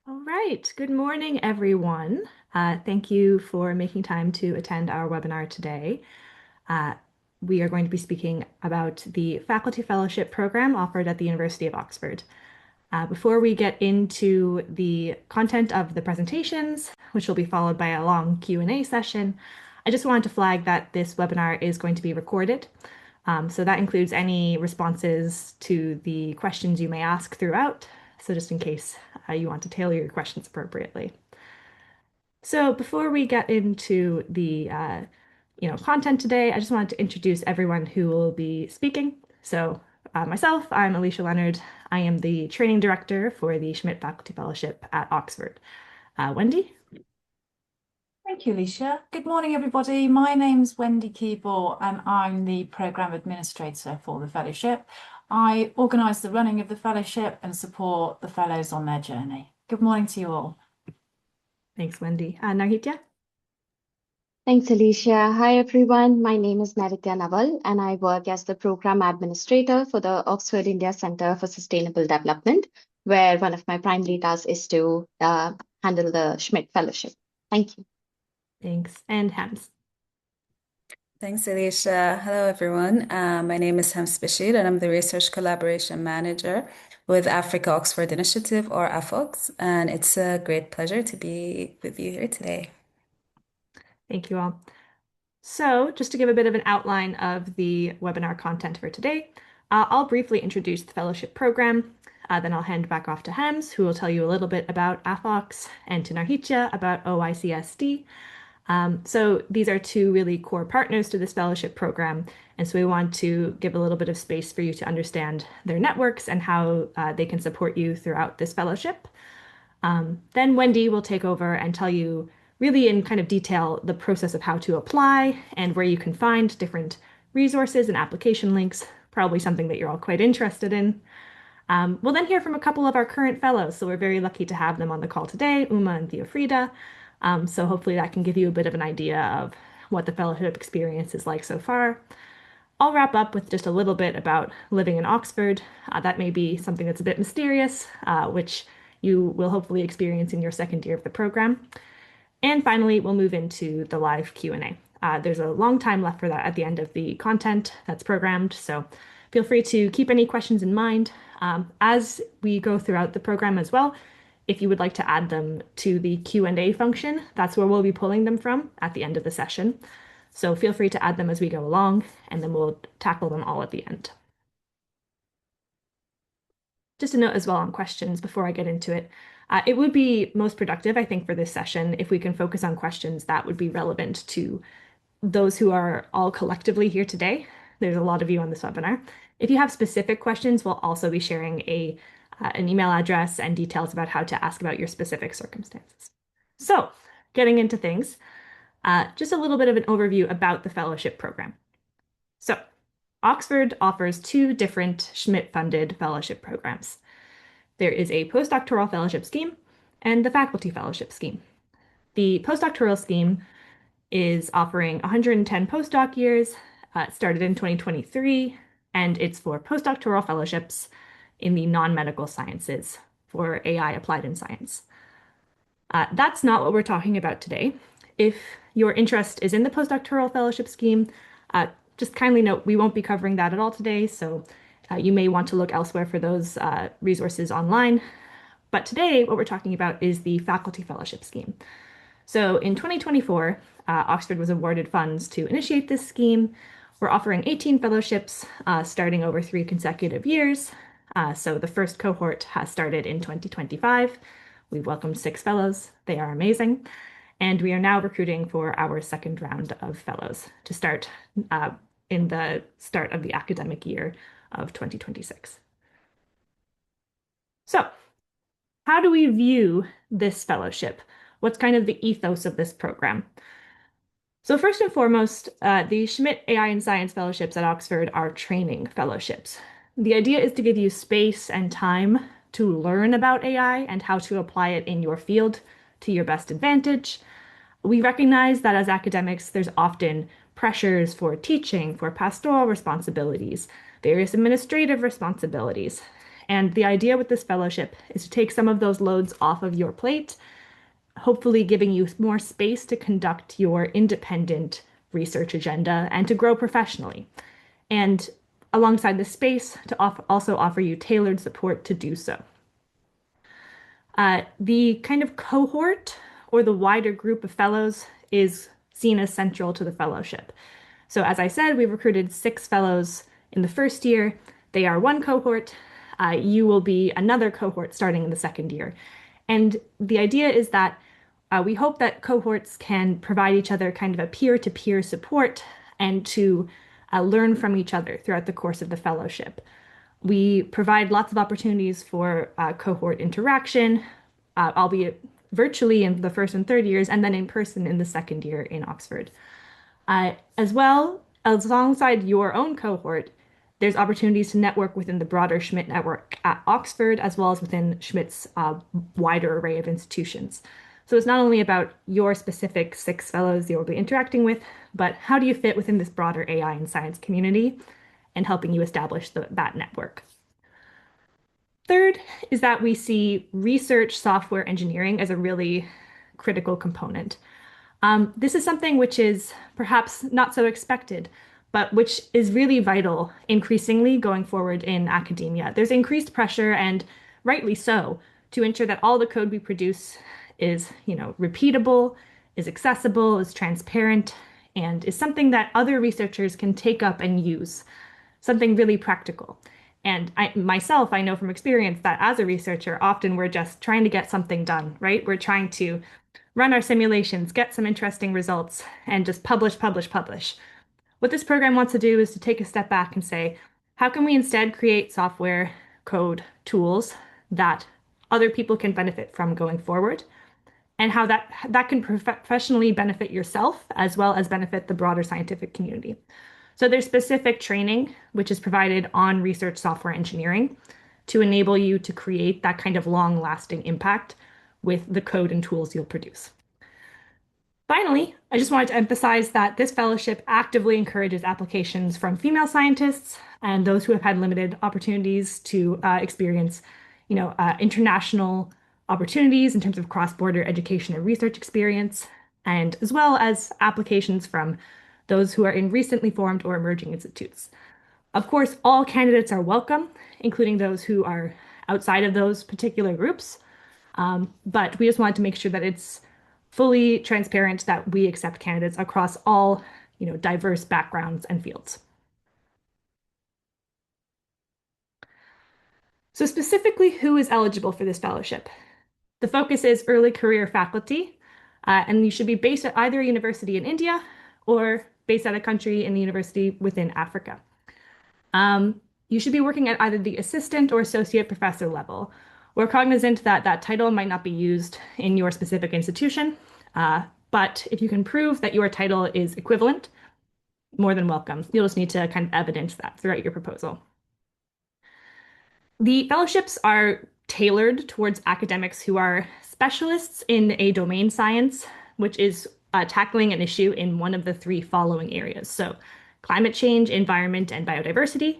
All right. Good morning, everyone. Thank you for making time to attend our webinar today. Uh, we are going to be speaking about the Faculty Fellowship Program offered at the University of Oxford. Before we get into the content of the presentations, which will be followed by a long Q&A session, I just wanted to flag that this webinar is going to be recorded. So that includes any responses to the questions you may ask throughout. So just in case you want to tailor your questions appropriately. So before we get into the content today, I just wanted to introduce everyone who will be speaking. So myself, I'm Alicia Leonard. I am the training director for the Schmidt Faculty Fellowship at Oxford. Wendy? Thank you, Alicia. Good morning, everybody. My name's Wendy Keeble, and I'm the Programme Administrator for the Fellowship. I organise the running of the Fellowship and support the Fellows on their journey. Good morning to you all. Thanks, Wendy. Nahitya? Thanks, Alicia. Hi, everyone. My name is Naritya Naval, and I work as the Program Administrator for the Oxford India Centre for Sustainable Development, where one of my primary tasks is to handle the Schmidt Fellowship. Thank you. Thanks. And Hams. Thanks, Alicia. Hello, everyone. My name is Hams Bashir, and I'm the Research Collaboration Manager with Africa Oxford Initiative, or AFOX, and it's a great pleasure to be with you here today. Thank you all. So just to give a bit of an outline of the webinar content for today, I'll briefly introduce the fellowship program, then I'll hand back off to Hems, who will tell you a little bit about AFOX, and to Narhitya about OICSD. So these are two really core partners to this fellowship program, and so we want to give a little bit of space for you to understand their networks and how they can support you throughout this fellowship. Then Wendy will take over and tell you really in kind of detail the process of how to apply and where you can find different resources and application links, probably something that you're all quite interested in. We'll then hear from a couple of our current fellows, so we're very lucky to have them on the call today, Uma and Theofrida. So hopefully that can give you a bit of an idea of what the fellowship experience is like so far. I'll wrap up with just a little bit about living in Oxford. That may be something that's a bit mysterious, which you will hopefully experience in your second year of the program. And finally, we'll move into the live Q&A. There's a long time left for that at the end of the content that's programmed, so feel free to keep any questions in mind as we go throughout the program as well. If you would like to add them to the Q&A function, that's where we'll be pulling them from at the end of the session. So feel free to add them as we go along, and then we'll tackle them all at the end. Just a note as well on questions before I get into it. It would be most productive, I think, for this session if we can focus on questions that would be relevant to those who are all collectively here today. There's a lot of you on this webinar. If you have specific questions, we'll also be sharing an email address and details about how to ask about your specific circumstances. So, getting into things, just a little bit of an overview about the fellowship program. So, Oxford offers two different Schmidt-funded fellowship programs. There is a postdoctoral fellowship scheme and the faculty fellowship scheme. The postdoctoral scheme is offering 110 postdoc years. It started in 2023, and it's for postdoctoral fellowships in the non-medical sciences for AI applied in science. That's not what we're talking about today. If your interest is in the postdoctoral fellowship scheme, just kindly note we won't be covering that at all today, so you may want to look elsewhere for those resources online. But today, what we're talking about is the faculty fellowship scheme. So in 2024, Oxford was awarded funds to initiate this scheme. We're offering 18 fellowships starting over 3 consecutive years. So the first cohort has started in 2025. We've welcomed 6 fellows. They are amazing. And we are now recruiting for our second round of fellows to start in the start of the academic year of 2026. So, how do we view this fellowship? What's kind of the ethos of this program? So first and foremost, the Schmidt AI and Science Fellowships at Oxford are training fellowships. The idea is to give you space and time to learn about AI and how to apply it in your field to your best advantage. We recognize that as academics, there's often pressures for teaching, for pastoral responsibilities, various administrative responsibilities. And the idea with this fellowship is to take some of those loads off of your plate, hopefully giving you more space to conduct your independent research agenda and to grow professionally. And alongside the space, to also offer you tailored support to do so. The kind of cohort or the wider group of fellows is seen as central to the fellowship. So as I said, we've recruited 6 fellows in the first year. They are one cohort. You will be another cohort starting in the second year. And the idea is that we hope that cohorts can provide each other kind of a peer-to-peer support and to learn from each other throughout the course of the fellowship. We provide lots of opportunities for cohort interaction, albeit virtually in the first and third years, and then in person in the second year in Oxford. As well, alongside your own cohort, there's opportunities to network within the broader Schmidt network at Oxford, as well as within Schmidt's wider array of institutions. So it's not only about your specific 6 fellows you'll be interacting with, but how do you fit within this broader AI and science community and helping you establish that network. Third is that we see research software engineering as a really critical component. This is something which is perhaps not so expected, but which is really vital increasingly going forward in academia. There's increased pressure, and rightly so, to ensure that all the code we produce is, repeatable, is accessible, is transparent, and is something that other researchers can take up and use, something really practical. And I know from experience that as a researcher, often we're just trying to get something done, right? We're trying to run our simulations, get some interesting results, and just publish, publish, publish. What this program wants to do is to take a step back and say, how can we instead create software, code, tools that other people can benefit from going forward, and how that can professionally benefit yourself as well as benefit the broader scientific community. So there's specific training which is provided on research software engineering to enable you to create that kind of long-lasting impact with the code and tools you'll produce. Finally, I just wanted to emphasize that this fellowship actively encourages applications from female scientists and those who have had limited opportunities to experience, international opportunities in terms of cross-border education and research experience, and as well as applications from those who are in recently formed or emerging institutes. Of course, all candidates are welcome, including those who are outside of those particular groups. But we just wanted to make sure that it's fully transparent that we accept candidates across all, diverse backgrounds and fields. So specifically, who is eligible for this fellowship? The focus is early career faculty, and you should be based at either a university in India or based at a country in the university within Africa. You should be working at either the assistant or associate professor level. We're cognizant that that title might not be used in your specific institution, but if you can prove that your title is equivalent, more than welcome. You'll just need to kind of evidence that throughout your proposal. The fellowships are tailored towards academics who are specialists in a domain science, which is tackling an issue in one of the 3 following areas. So climate change, environment, and biodiversity,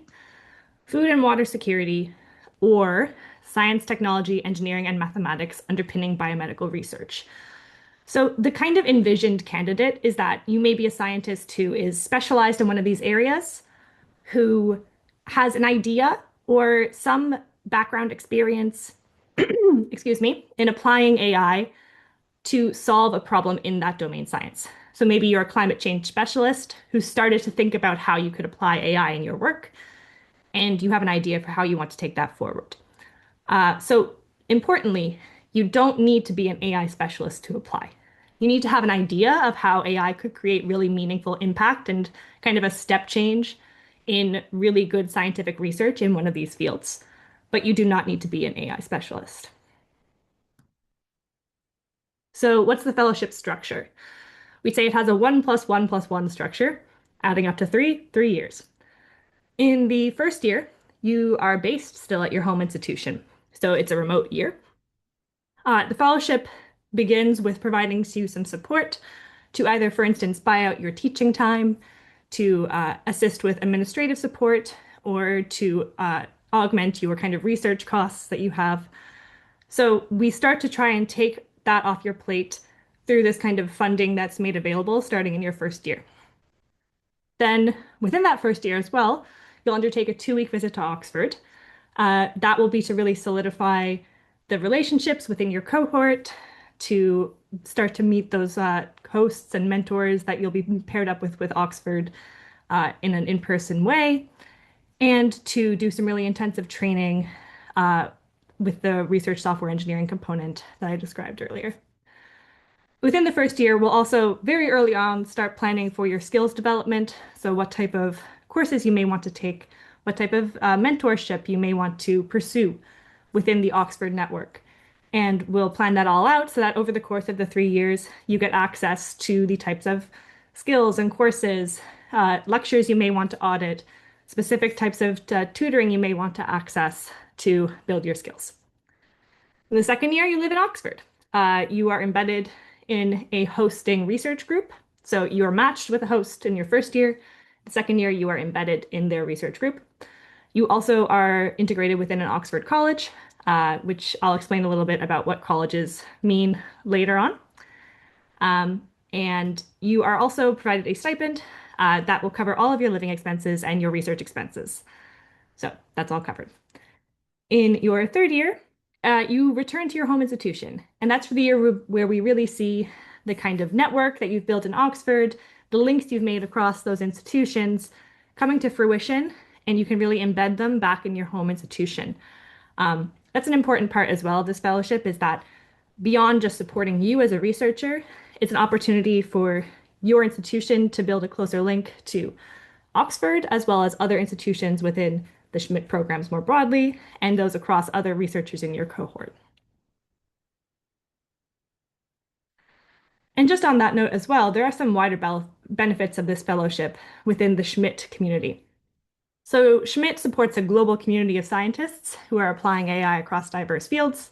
food and water security, or science, technology, engineering, and mathematics underpinning biomedical research. So the kind of envisioned candidate is that you may be a scientist who is specialized in one of these areas, who has an idea or some background experience, excuse me, in applying AI to solve a problem in that domain science. So maybe you're a climate change specialist who started to think about how you could apply AI in your work, and you have an idea for how you want to take that forward. So importantly, you don't need to be an AI specialist to apply. You need to have an idea of how AI could create really meaningful impact and kind of a step change in really good scientific research in one of these fields, but you do not need to be an AI specialist. So what's the fellowship structure? We say it has a 1+1+1 structure, adding up to 3 years. In the first year, you are based still at your home institution, so it's a remote year. The fellowship begins with providing you some support to either, for instance, buy out your teaching time, to assist with administrative support, or to augment your kind of research costs that you have. So we start to try and take that off your plate through this kind of funding that's made available starting in your first year. Then, within that first year as well, you'll undertake a 2-week visit to Oxford. That will be to really solidify the relationships within your cohort, to start to meet those hosts and mentors that you'll be paired up with Oxford in an in-person way, and to do some really intensive training with the research software engineering component that I described earlier. Within the first year, we'll also very early on start planning for your skills development. So, what type of courses you may want to take, what type of mentorship you may want to pursue within the Oxford network. And we'll plan that all out so that over the course of the 3 years, you get access to the types of skills and courses, lectures you may want to audit, specific types of tutoring you may want to access to build your skills. In the second year, you live in Oxford. You are embedded in a hosting research group. So you are matched with a host in your first year. The second year, you are embedded in their research group. You also are integrated within an Oxford college, which I'll explain a little bit about what colleges mean later on. And you are also provided a stipend that will cover all of your living expenses and your research expenses. So that's all covered. In your third year, you return to your home institution. And that's for the year where we really see the kind of network that you've built in Oxford, the links you've made across those institutions coming to fruition, and you can really embed them back in your home institution. That's an important part as well of this fellowship, is that beyond just supporting you as a researcher, it's an opportunity for your institution to build a closer link to Oxford, as well as other institutions within the Schmidt programs more broadly, and those across other researchers in your cohort. And just on that note as well, there are some wider benefits of this fellowship within the Schmidt community. So Schmidt supports a global community of scientists who are applying AI across diverse fields.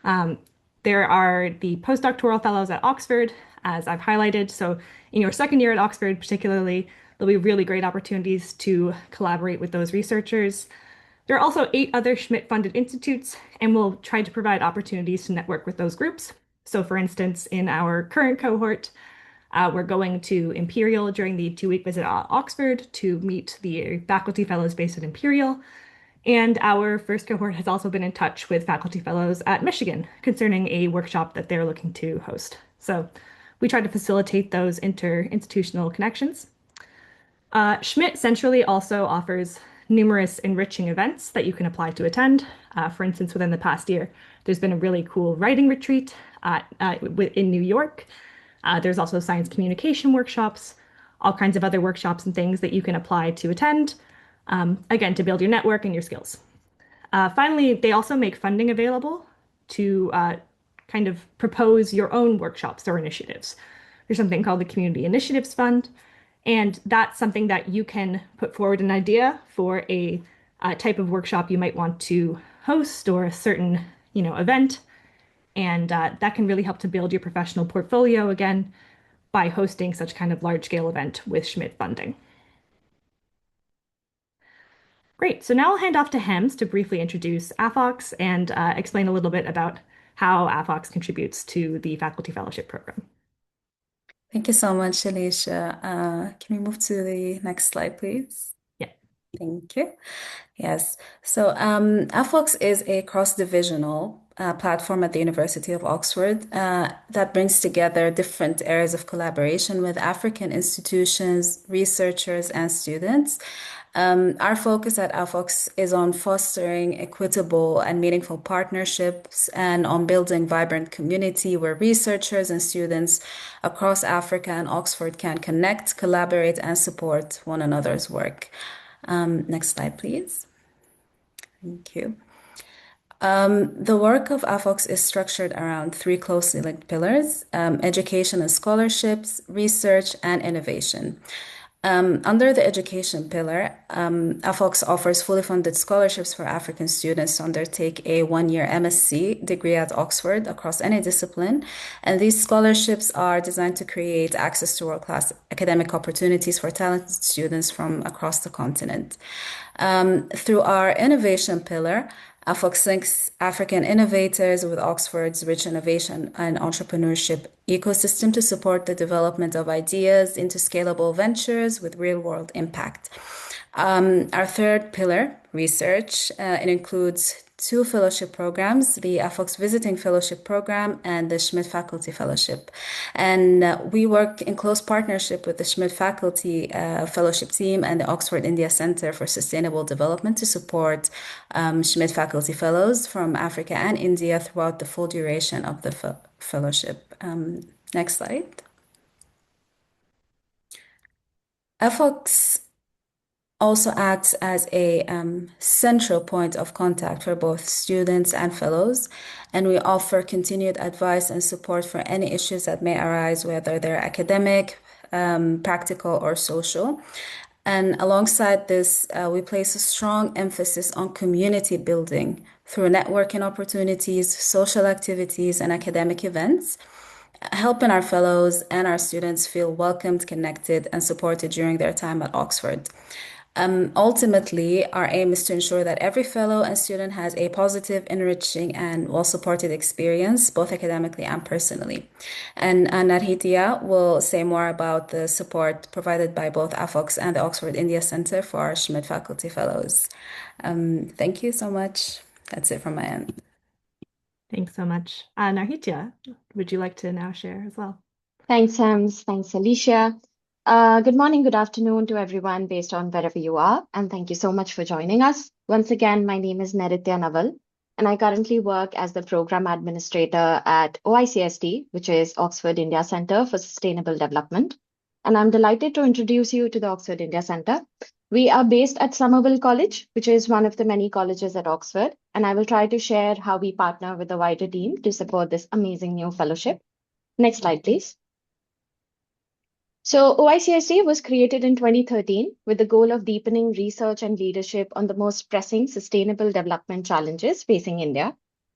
There are the postdoctoral fellows at Oxford, as I've highlighted. So in your second year at Oxford, particularly, there'll be really great opportunities to collaborate with those researchers. There are also 8 other Schmidt-funded institutes, and we'll try to provide opportunities to network with those groups. So for instance, in our current cohort, we're going to Imperial during the 2-week visit at Oxford to meet the faculty fellows based at Imperial. And our first cohort has also been in touch with faculty fellows at Michigan concerning a workshop that they're looking to host. So we try to facilitate those inter-institutional connections. Schmidt centrally also offers numerous enriching events that you can apply to attend. For instance, within the past year, there's been a really cool writing retreat in New York. There's also science communication workshops, all kinds of other workshops and things that you can apply to attend, again, to build your network and your skills. Finally, they also make funding available to kind of propose your own workshops or initiatives. There's something called the Community Initiatives Fund, and that's something that you can put forward an idea for a type of workshop you might want to host or a certain, event. And that can really help to build your professional portfolio again by hosting such kind of large-scale event with Schmidt funding. Great. So now I'll hand off to Hems to briefly introduce AFOX and explain a little bit about how AFOX contributes to the Faculty Fellowship Program. Thank you so much, Alicia. Can we move to the next slide, please? Yeah. Thank you. Yes. So AFOX is a cross-divisional platform at the University of Oxford that brings together different areas of collaboration with African institutions, researchers, and students. Our focus at AFOX is on fostering equitable and meaningful partnerships and on building vibrant community where researchers and students across Africa and Oxford can connect, collaborate, and support one another's work. Next slide, please. Thank you. The work of AFOX is structured around 3 closely linked pillars: education and scholarships, research, and innovation. Under the education pillar, AFOX offers fully funded scholarships for African students to undertake a one-year MSc degree at Oxford across any discipline. And these scholarships are designed to create access to world-class academic opportunities for talented students from across the continent. Through our innovation pillar, AFOX links African innovators with Oxford's rich innovation and entrepreneurship ecosystem to support the development of ideas into scalable ventures with real-world impact. Our third pillar, research, it includes two fellowship programs, the AFOX Visiting Fellowship Program and the Schmidt Faculty Fellowship. And we work in close partnership with the Schmidt Faculty Fellowship team and the Oxford India Center for Sustainable Development to support Schmidt Faculty Fellows from Africa and India throughout the full duration of the fellowship. Next slide. AFOX also acts as a central point of contact for both students and fellows, and we offer continued advice and support for any issues that may arise, whether they're academic, practical, or social. And alongside this, we place a strong emphasis on community building through networking opportunities, social activities, and academic events, helping our fellows and our students feel welcomed, connected, and supported during their time at Oxford. Ultimately, our aim is to ensure that every fellow and student has a positive, enriching, and well-supported experience, both academically and personally. And Narhitya will say more about the support provided by both AFOX and the Oxford India Center for our Schmidt Faculty Fellows. Thank you so much. That's it from my end. Thanks so much. Narhitya, would you like to now share as well? Thanks, Hams. Thanks, Alicia. Good morning, good afternoon to everyone based on wherever you are, and thank you so much for joining us. Once again, my name is Naritya Naval, and I currently work as the Program Administrator at OICSD, which is Oxford India Center for Sustainable Development. And I'm delighted to introduce you to the Oxford India Center. We are based at Somerville College, which is one of the many colleges at Oxford, and I will try to share how we partner with the wider team to support this amazing new fellowship. Next slide, please. So OICSD was created in 2013 with the goal of deepening research and leadership on the most pressing sustainable development challenges facing India.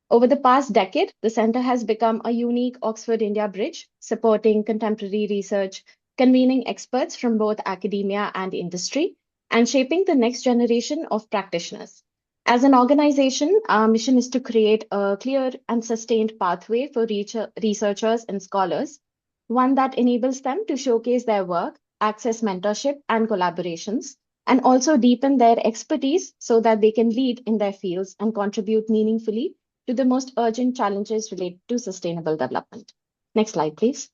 Over the past decade, the center has become a unique Oxford India bridge, supporting contemporary research, convening experts from both academia and industry, and shaping the next generation of practitioners. As an organization, our mission is to create a clear and sustained pathway for researchers and scholars, one that enables them to showcase their work, access mentorship and collaborations, and also deepen their expertise so that they can lead in their fields and contribute meaningfully to the most urgent challenges related to sustainable development. Next slide, please.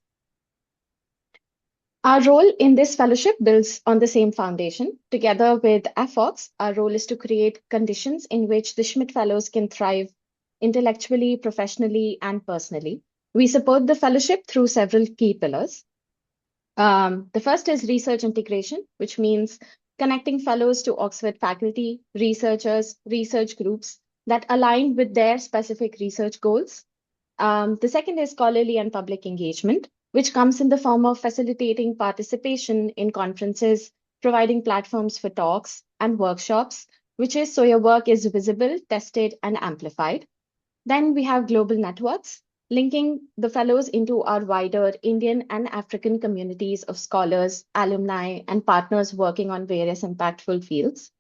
Our role in this fellowship builds on the same foundation. Together with AFOX, our role is to create conditions in which the Schmidt Fellows can thrive intellectually, professionally, and personally. We support the fellowship through several key pillars. The first is research integration, which means connecting fellows to Oxford faculty, researchers, research groups that align with their specific research goals. The second is scholarly and public engagement, which comes in the form of facilitating participation in conferences, providing platforms for talks and workshops, which is so your work is visible, tested, and amplified. Then we have global networks, linking the fellows into our wider Indian and African communities of scholars, alumni, and partners working on various impactful fields.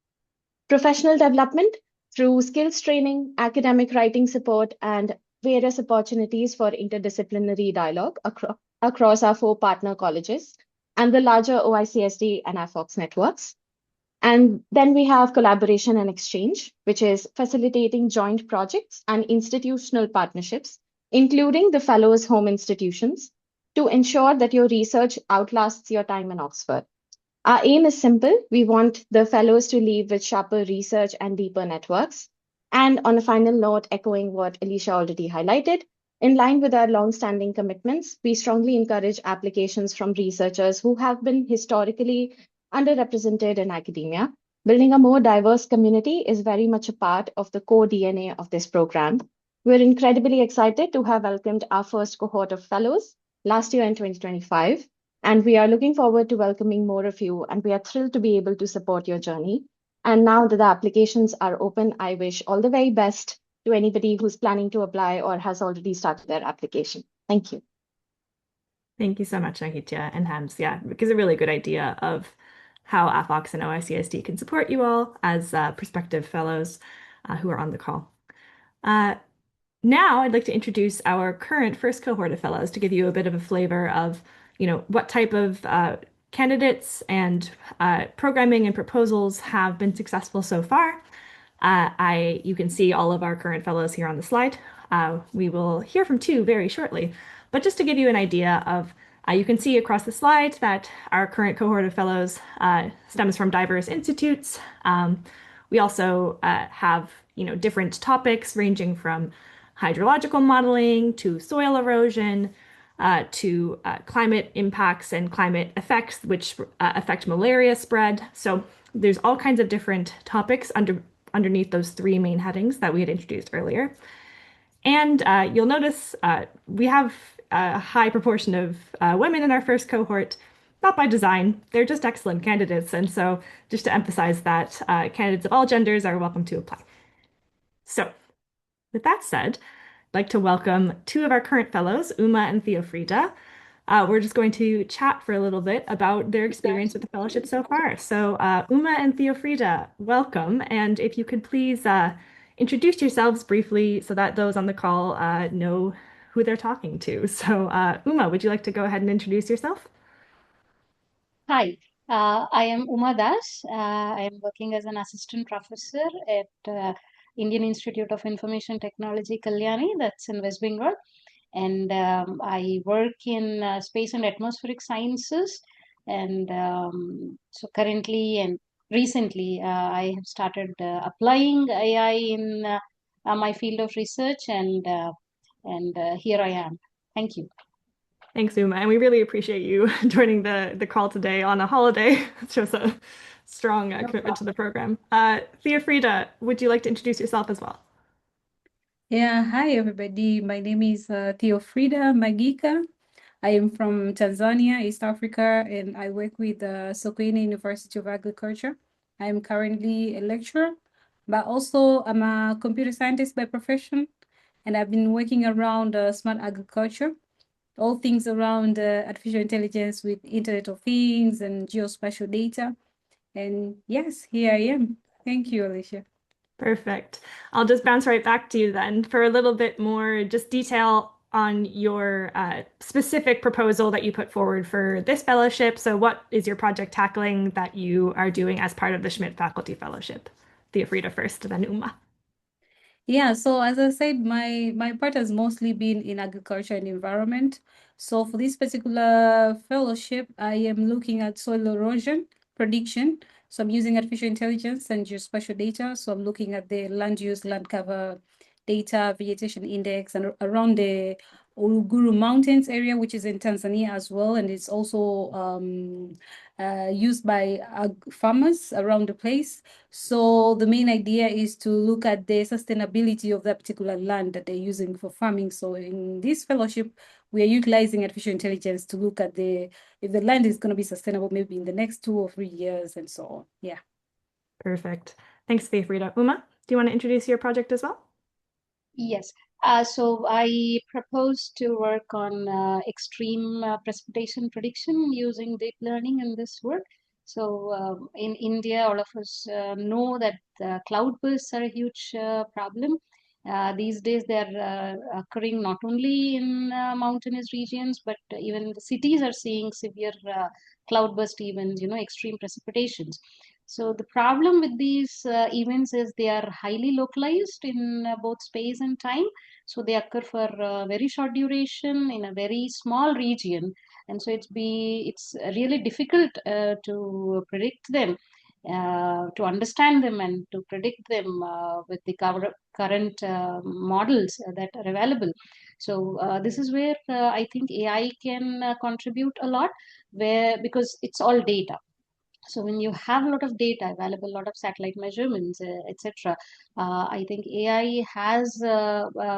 Professional development through skills training, academic writing support, and various opportunities for interdisciplinary dialogue across our 4 partner colleges and the larger OICSD and AFOX networks. And then we have collaboration and exchange, which is facilitating joint projects and institutional partnerships, including the fellows' home institutions, to ensure that your research outlasts your time in Oxford. Our aim is simple. We want the fellows to leave with sharper research and deeper networks. And on a final note, echoing what Alicia already highlighted, in line with our long-standing commitments, we strongly encourage applications from researchers who have been historically underrepresented in academia. Building a more diverse community is very much a part of the core DNA of this program. We're incredibly excited to have welcomed our first cohort of fellows last year in 2025. And we are looking forward to welcoming more of you, and we are thrilled to be able to support your journey. And now that the applications are open, I wish all the very best to anybody who's planning to apply or has already started their application. Thank you. Thank you so much, Nahitya and Hams. Yeah, it gives a really good idea of how AFOX and OICSD can support you all as prospective fellows who are on the call. Now I'd like to introduce our current first cohort of fellows to give you a bit of a flavor of, what type of candidates and programming and proposals have been successful so far. You can see all of our current fellows here on the slide. We will hear from two very shortly, but just to give you an idea of, you can see across the slide that our current cohort of fellows stems from diverse institutes. We also have, different topics ranging from hydrological modeling to soil erosion, to climate impacts and climate effects, which affect malaria spread. So there's all kinds of different topics underneath those three main headings that we had introduced earlier. And you'll notice we have a high proportion of women in our first cohort, not by design, they're just excellent candidates. And so just to emphasize that candidates of all genders are welcome to apply. So with that said, I'd like to welcome two of our current fellows, Uma and Theofrida. We're just going to chat for a little bit about their experience with the fellowship so far. So Uma and Theofrida, welcome. And if you could please introduce yourselves briefly so that those on the call know who they're talking to. So Uma, would you like to go ahead and introduce yourself? Hi, I am Uma Das. I am working as an assistant professor at Indian Institute of Information Technology, Kalyani, that's in West Bengal. And I work in space and atmospheric sciences. And so currently and recently, I have started applying AI in my field of research, and here I am. Thank you. Thanks, Uma, and we really appreciate you joining the call today on a holiday. It shows a strong commitment to the program. Theofrida, would you like to introduce yourself as well? Yeah, hi everybody. My name is Theofrida Magika. I am from Tanzania, East Africa, and I work with Sokoine University of Agriculture. I am currently a lecturer, but also I'm a computer scientist by profession, and I've been working around smart agriculture, all things around artificial intelligence with Internet of Things and geospatial data. And yes, here I am. Thank you, Alicia. Perfect. I'll just bounce right back to you then for a little bit more just detail on your specific proposal that you put forward for this fellowship. So what is your project tackling that you are doing as part of the Schmidt Faculty Fellowship? Theofrida first, then Uma. Yeah, so as I said, my part has mostly been in agriculture and environment. So for this particular fellowship, I am looking at soil erosion prediction. So I'm using artificial intelligence and geospatial data. So I'm looking at the land use, land cover data, vegetation index, and around the Uluguru Mountains area, which is in Tanzania as well. And it's also used by farmers around the place. So the main idea is to look at the sustainability of that particular land that they're using for farming. So in this fellowship, we are utilizing artificial intelligence to look at if the land is going to be sustainable maybe in the next 2 or 3 years and so on. Yeah. Perfect. Thanks, Theofrida. Uma, do you want to introduce your project as well? Yes. So I propose to work on extreme precipitation prediction using deep learning in this work. So in India, all of us know that cloudbursts are a huge problem. These days, they're occurring not only in mountainous regions, but even the cities are seeing severe cloudburst events, extreme precipitations. So the problem with these events is they are highly localized in both space and time. So they occur for very short duration in a very small region, and so it's really difficult to predict them, to understand them, and to predict them with the current models that are available. So this is where I think AI can contribute a lot, where because it's all data. So when you have a lot of data available, a lot of satellite measurements, etc., I think AI has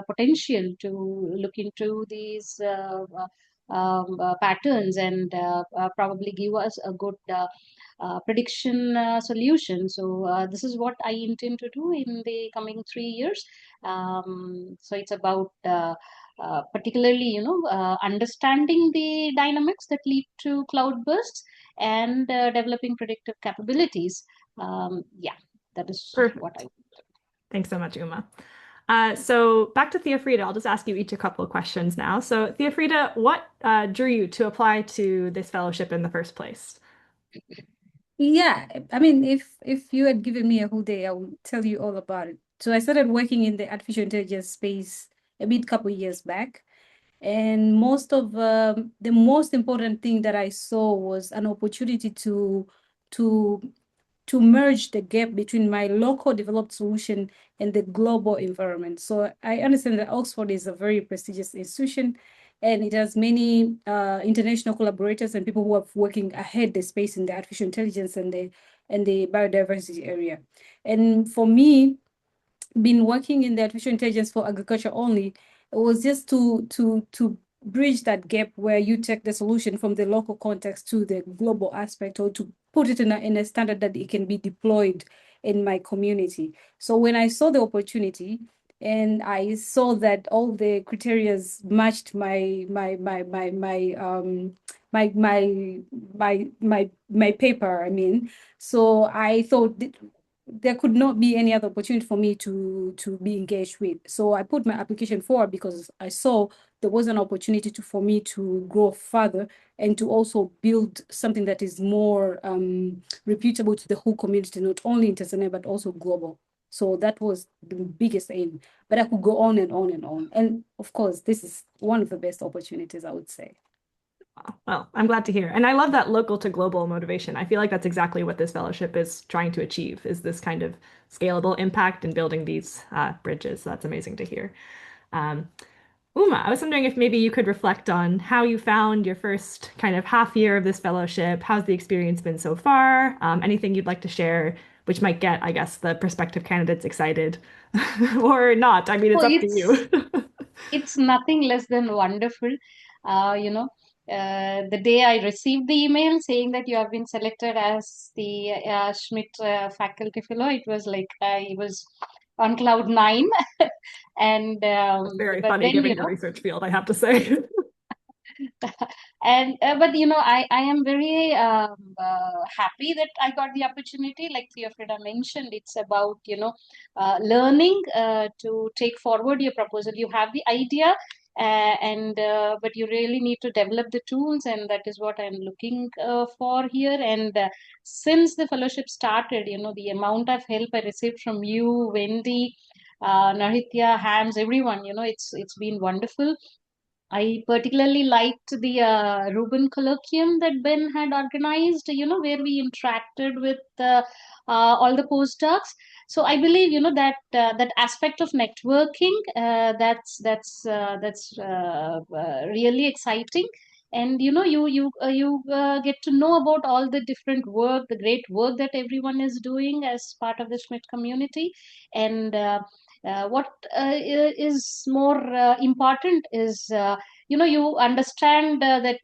potential to look into these patterns and probably give us a good prediction solution. So this is what I intend to do in the coming 3 years. So it's about particularly, understanding the dynamics that lead to cloud bursts and developing predictive capabilities. Yeah, that is what Perfect. I. Thanks so much, Uma. So back to Theofrida, I'll just ask you each a couple of questions now. So Theofrida, what drew you to apply to this fellowship in the first place? Yeah, I mean, if you had given me a whole day, I would tell you all about it. So I started working in the artificial intelligence space a bit couple years back, and the most important thing that I saw was an opportunity to to merge the gap between my local developed solution and the global environment. So I understand that Oxford is a very prestigious institution and it has many international collaborators and people who are working ahead the space in the artificial intelligence and the biodiversity area. And for me, been working in the artificial intelligence for agriculture only, it was just to bridge that gap where you take the solution from the local context to the global aspect, or to put it in a standard that it can be deployed in my community. So when I saw the opportunity and I saw that all the criteria matched my paper, I mean, so I thought there could not be any other opportunity for me to be engaged with. So I put my application forward because I saw there was an opportunity for me to grow further and to also build something that is more reputable to the whole community, not only in Tanzania, but also global. So that was the biggest aim. But I could go on and on and on. And of course, this is one of the best opportunities, I would say. Well, I'm glad to hear. And I love that local to global motivation. I feel like that's exactly what this fellowship is trying to achieve, is this kind of scalable impact and building these bridges. So that's amazing to hear. Um, Uma, I was wondering if maybe you could reflect on how you found your first kind of half year of this fellowship. How's the experience been so far? Anything you'd like to share, which might get, I guess, the prospective candidates excited or not. I mean, Oh, it's up to you. it's nothing less than wonderful. Uh, you know, the day I received the email saying that you have been selected as the Schmidt faculty fellow, it was like I was on cloud nine. And That's very but funny then, given your research field, I have to say. and but I am very happy that I got the opportunity. Like Theofrida mentioned, it's about learning to take forward your proposal. You have the idea, and but you really need to develop the tools, and that is what I'm looking for here. And since the fellowship started, the amount of help I received from you, Wendy, Nahitya, Hams, everyone, it's been wonderful. I particularly liked the Reuben colloquium that Ben had organized, where we interacted with all the postdocs. So I believe, that aspect of networking, that's really exciting. And you get to know about all the different work, the great work that everyone is doing as part of the Schmidt community. And what is more important is you understand that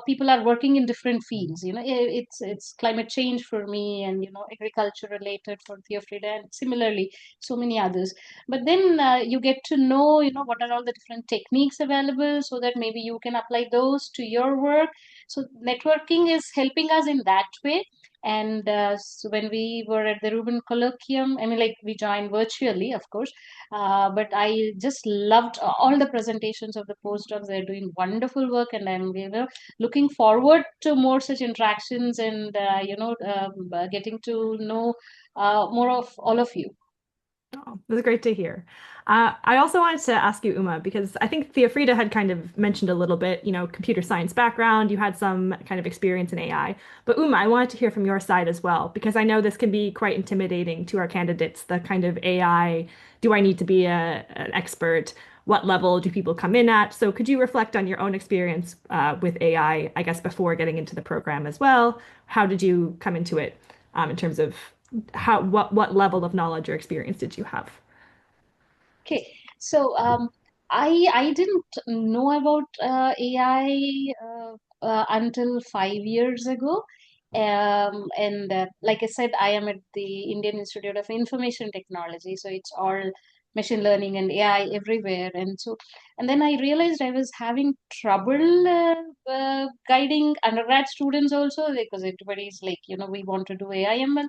people are working in different fields. It's climate change for me, and agriculture related for Theofrida, and similarly so many others. But then you get to know what are all the different techniques available, so that maybe you can apply those to your work. So networking is helping us in that way. And so when we were at the Reuben colloquium, I mean, like, we joined virtually, of course, but I just loved all the presentations of the postdocs. They're doing wonderful work, and I'm looking forward to more such interactions, and getting to know more of all of you. Oh, that's great to hear. I also wanted to ask you, Uma, because I think Theofrida had kind of mentioned a little bit, computer science background. You had some kind of experience in AI. But Uma, I wanted to hear from your side as well, because I know this can be quite intimidating to our candidates, the kind of AI, do I need to be an expert? What level do people come in at? So could you reflect on your own experience with AI, I guess, before getting into the program as well? How did you come into it in terms of what level of knowledge or experience did you have? Okay, so I didn't know about AI until 5 years ago. And like I said, I am at the Indian Institute of Information Technology, so it's all machine learning and AI everywhere. And then I realized I was having trouble guiding undergrad students also, because everybody's like, we want to do AI/ML.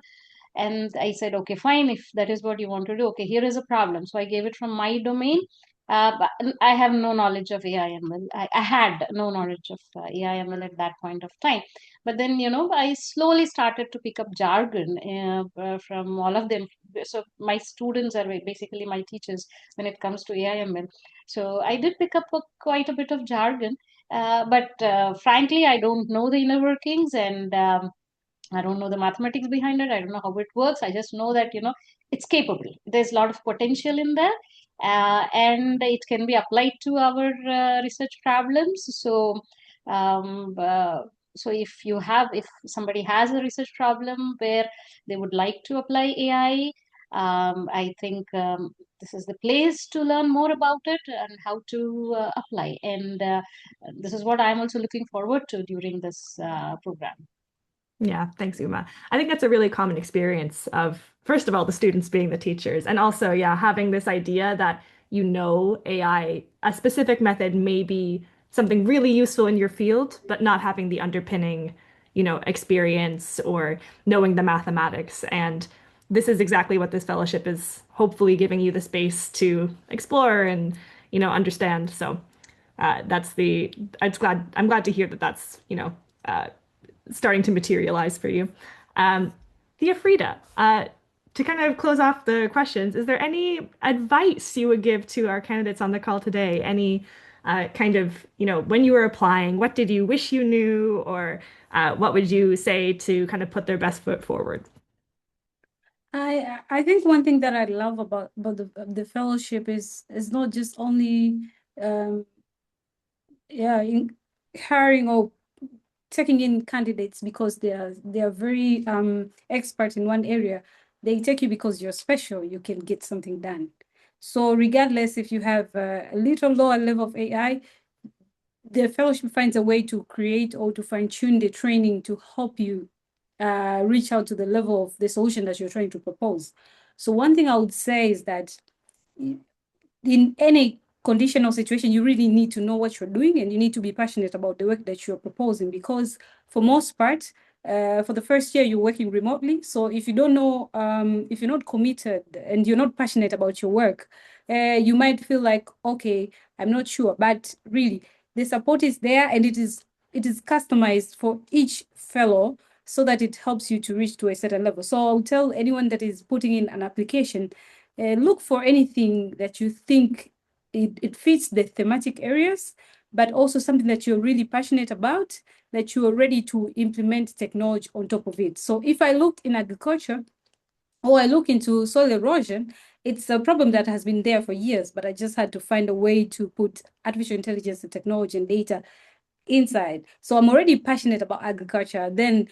And I said, okay, fine, if that is what you want to do, okay, here is a problem. So I gave it from my domain. But I have no knowledge of AI/ML. I had no knowledge of AI/ML at that point of time. But then, I slowly started to pick up jargon from all of them. So my students are basically my teachers when it comes to AI/ML. So I did pick up quite a bit of jargon. But frankly, I don't know the inner workings, and I don't know the mathematics behind it. I don't know how it works. I just know that, it's capable. There's a lot of potential in there, and it can be applied to our research problems. Um, uh, so if somebody has a research problem where they would like to apply AI, I think this is the place to learn more about it and how to apply. And this is what I'm also looking forward to during this program. Yeah, thanks, Uma. I think that's a really common experience of, first of all, the students being the teachers, and also, yeah, having this idea that AI, a specific method may be something really useful in your field, but not having the underpinning, experience or knowing the mathematics. And this is exactly what this fellowship is hopefully giving you the space to explore and, understand. So that's the, I'm glad to hear that that's, starting to materialize for you. Um, Thea Frida, to kind of close off the questions, is there any advice you would give to our candidates on the call today? Any kind of, when you were applying, what did you wish you knew, or what would you say to kind of put their best foot forward? I think one thing that I love about the fellowship is not just only um hiring or taking in candidates because they are very expert in one area. They take you because you're special. You can get something done. So regardless if you have a little lower level of AI, the fellowship finds a way to create or to fine tune the training to help you reach out to the level of the solution that you're trying to propose. So one thing I would say is that in any condition or situation, you really need to know what you're doing and you need to be passionate about the work that you're proposing, because for most part, for the first year, you're working remotely. So if you don't know, if you're not committed and you're not passionate about your work, you might feel like, okay, I'm not sure. But really, the support is there, and it is customized for each fellow so that it helps you to reach to a certain level. So I'll tell anyone that is putting in an application, look for anything that you think it fits the thematic areas, but also something that you're really passionate about, that you are ready to implement technology on top of it. So if I look in agriculture or I look into soil erosion, it's a problem that has been there for years, but I just had to find a way to put artificial intelligence and technology and data inside. So I'm already passionate about agriculture. Then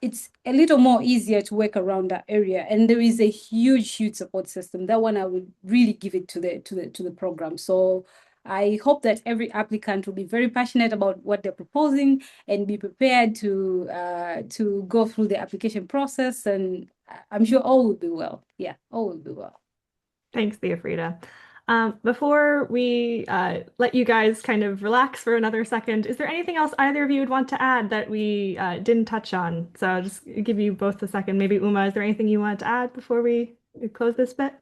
it's a little more easier to work around that area. And there is a huge support system. That one I would really give it to the program. So I hope that every applicant will be very passionate about what they're proposing and be prepared to go through the application process. And I'm sure all will do well. Yeah, all will do well. Thanks, Thea Frida. Before we let you guys kind of relax for another second, is there anything else either of you would want to add that we didn't touch on? So I'll just give you both a second. Maybe Uma, is there anything you want to add before we close this bit?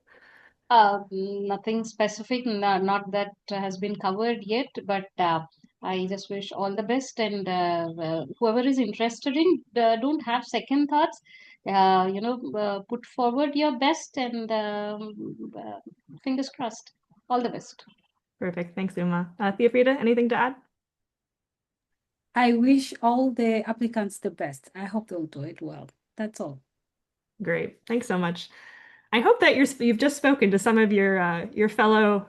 Nothing specific, not that has been covered yet, but I just wish all the best. And whoever is interested in, don't have second thoughts. Put forward your best, and fingers crossed. All the best. Perfect. Thanks, Uma. Thea Frida, anything to add? I wish all the applicants the best. I hope they'll do it well. That's all. Great. Thanks so much. I hope that you've just spoken to some of your fellow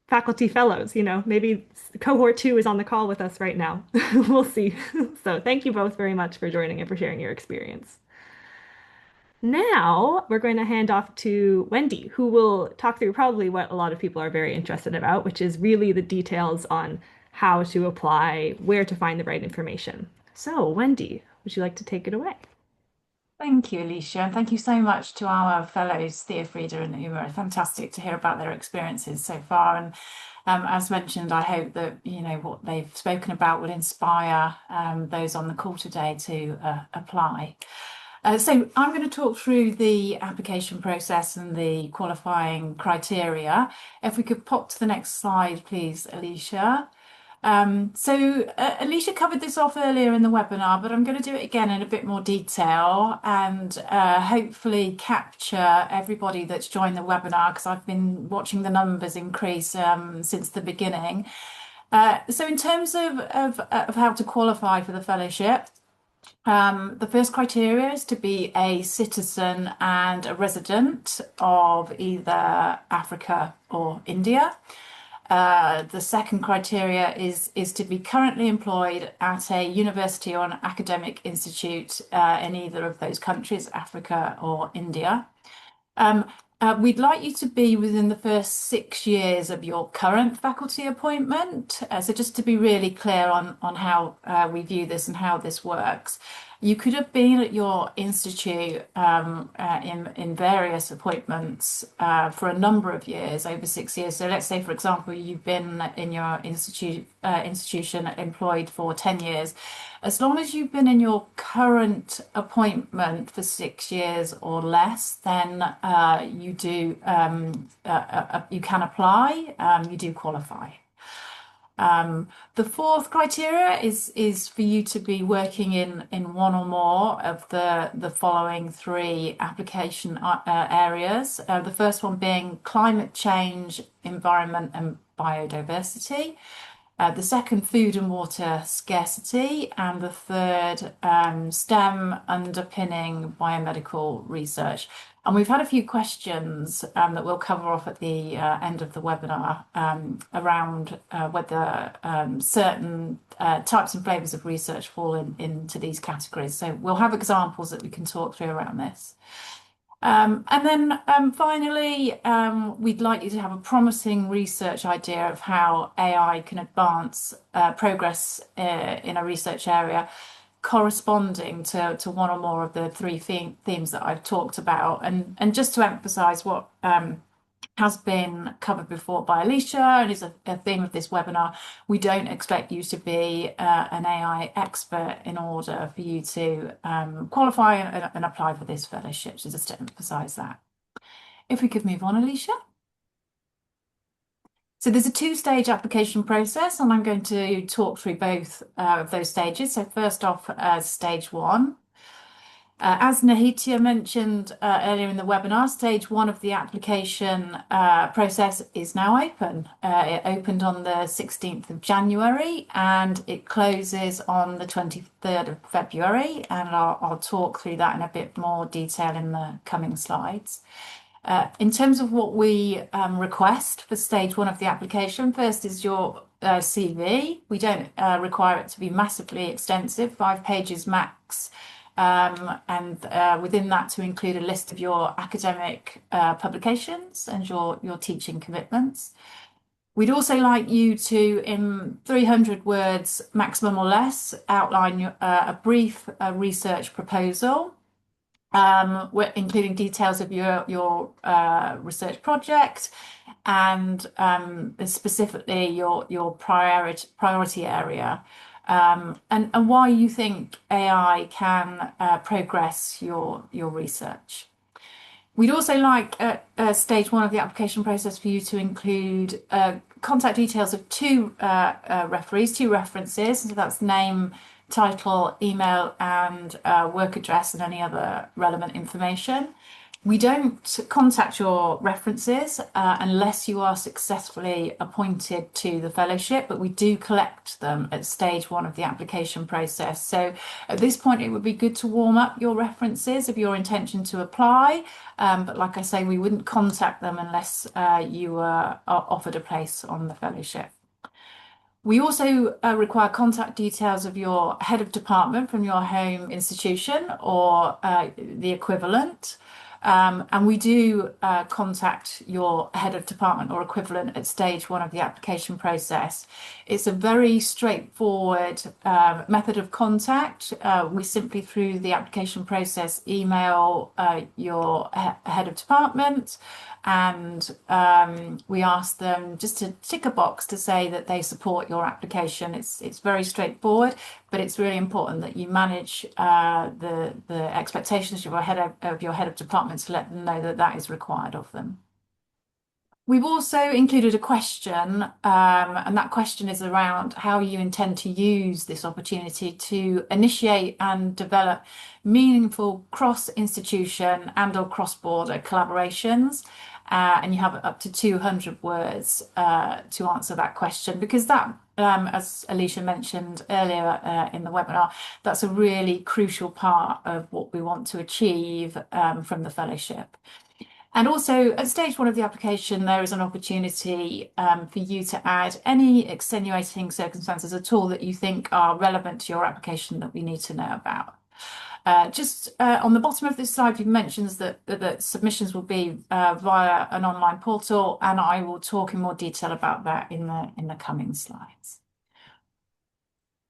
faculty fellows. Maybe cohort 2 is on the call with us right now. We'll see. So thank you both very much for joining and for sharing your experience. Now we're going to hand off to Wendy, who will talk through probably what a lot of people are very interested about, which is really the details on how to apply, where to find the right information. So, Wendy, would you like to take it away? Thank you, Alicia, and thank you so much to our fellows, Thea, Frida, and Uma. Fantastic to hear about their experiences so far. And as mentioned, I hope that what they've spoken about will inspire those on the call today to apply. So I'm going to talk through the application process and the qualifying criteria. If we could pop to the next slide, please, Alicia. Alicia covered this off earlier in the webinar, but I'm going to do it again in a bit more detail and hopefully capture everybody that's joined the webinar, because I've been watching the numbers increase since the beginning. So in terms of how to qualify for the fellowship, the first criteria is to be a citizen and a resident of either Africa or India. The second criteria is to be currently employed at a university or an academic institute in either of those countries, Africa or India. We'd like you to be within the first 6 years of your current faculty appointment. So just to be really clear on how we view this and how this works. You could have been at your institute in various appointments for a number of years, over 6 years. So let's say, for example, you've been in your institution employed for 10 years. As long as you've been in your current appointment for 6 years or less, then you can apply, you do qualify. The fourth criteria is for you to be working in one or more of the following 3 application areas. The first one being climate change, environment and biodiversity. The second, food and water scarcity, and the third, STEM underpinning biomedical research. And we've had a few questions that we'll cover off at the end of the webinar around whether certain types and flavours of research fall into these categories. So we'll have examples that we can talk through around this. And then finally, we'd like you to have a promising research idea of how AI can advance progress in a research area corresponding to one or more of the 3 themes that I've talked about. And just to emphasize what has been covered before by Alicia and is a theme of this webinar, we don't expect you to be an AI expert in order for you to qualify and apply for this fellowship, so just to emphasize that. If we could move on, Alicia. So there's a 2-stage application process, and I'm going to talk through both of those stages. So first off, stage 1. As Nahitia mentioned earlier in the webinar, stage 1 of the application process is now open. It opened on the 16th of January and it closes on the 23rd of February. And I'll talk through that in a bit more detail in the coming slides. In terms of what we request for stage 1 of the application, first is your CV. We don't require it to be massively extensive, 5 pages max. And within that to include a list of your academic publications and your teaching commitments. We'd also like you to, in 300 words maximum or less, outline a brief research proposal, including details of your research project and specifically your priority area. And why you think AI can progress your research. We'd also like at stage 1 of the application process for you to include contact details of 2 referees, 2 references. So that's name, title, email, and work address and any other relevant information. We don't contact your references unless you are successfully appointed to the fellowship, but we do collect them at stage 1 of the application process. So at this point, it would be good to warm up your references of your intention to apply. But like I say, we wouldn't contact them unless you were offered a place on the fellowship. We also require contact details of your head of department from your home institution or the equivalent. And we do contact your head of department or equivalent at stage 1 of the application process. It's a very straightforward method of contact. We simply, through the application process, email your head of department, and we ask them just to tick a box to say that they support your application. It's very straightforward, but it's really important that you manage the expectations of your head of department to let them know that that is required of them. We've also included a question, and that question is around how you intend to use this opportunity to initiate and develop meaningful cross-institution and/or cross-border collaborations. And you have up to 200 words to answer that question, because that, as Alicia mentioned earlier in the webinar, that's a really crucial part of what we want to achieve from the fellowship. And also at stage 1 of the application, there is an opportunity for you to add any extenuating circumstances at all that you think are relevant to your application that we need to know about. Just on the bottom of this slide, it mentions that submissions will be via an online portal, and I will talk in more detail about that in the coming slides.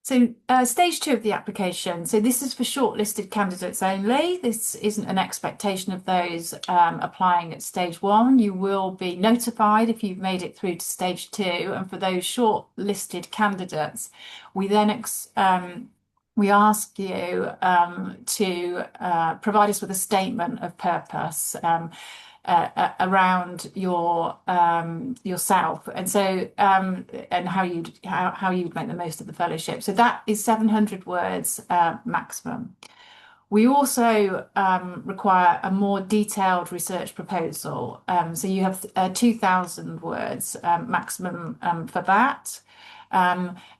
So stage 2 of the application, so this is for shortlisted candidates only. This isn't an expectation of those applying at stage 1. You will be notified if you've made it through to stage 2. And for those shortlisted candidates, we then we ask you to provide us with a statement of purpose around yourself, and so and how you'd make the most of the fellowship. So that is 700 words maximum. We also require a more detailed research proposal. So you have 2,000 words maximum for that.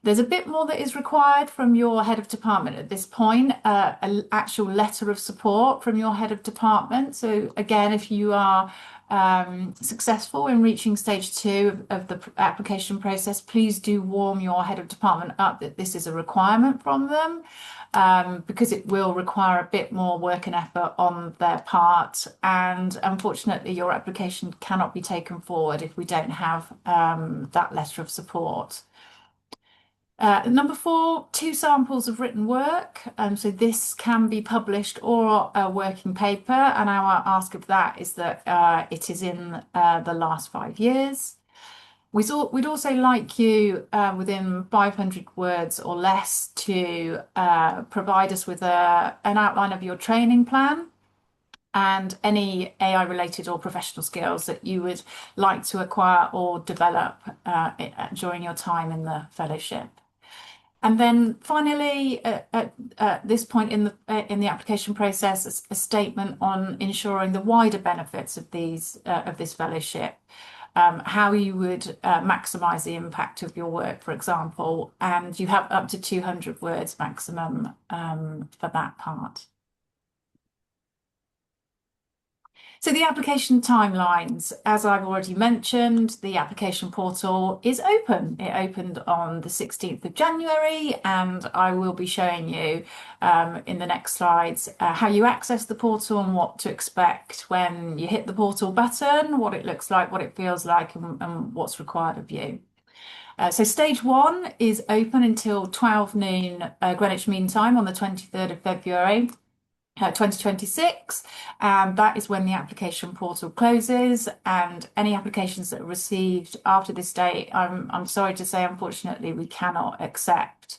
There's a bit more that is required from your head of department at this point, an actual letter of support from your head of department. So again, if you are successful in reaching stage 2 of the application process, please do warm your head of department up that this is a requirement from them, because it will require a bit more work and effort on their part. And unfortunately, your application cannot be taken forward if we don't have that letter of support. Number 4, 2 samples of written work. So this can be published or a working paper, and our ask of that is that it is in the last 5 years. We'd also like you, within 500 words or less, to provide us with an outline of your training plan and any AI related or professional skills that you would like to acquire or develop during your time in the fellowship. And then finally, at this point in the application process, a statement on ensuring the wider benefits of this fellowship, how you would maximise the impact of your work, for example, and you have up to 200 words maximum for that part. So the application timelines, as I've already mentioned, the application portal is open. It opened on the 16th of January, and I will be showing you in the next slides how you access the portal and what to expect when you hit the portal button, what it looks like, what it feels like, and what's required of you. So stage 1 is open until 12 noon Greenwich Mean Time on the 23rd of February. 2026, and that is when the application portal closes, and any applications that are received after this date, I'm sorry to say, unfortunately, we cannot accept.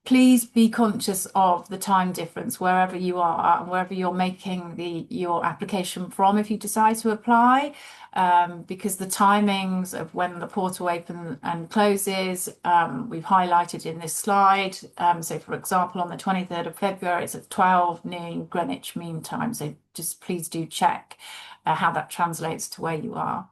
Please be conscious of the time difference wherever you are and wherever you're making your application from if you decide to apply, because the timings of when the portal opens and closes, we've highlighted in this slide. So for example, on the 23rd of February, it's at 12 noon Greenwich Mean Time. So just please do check how that translates to where you are.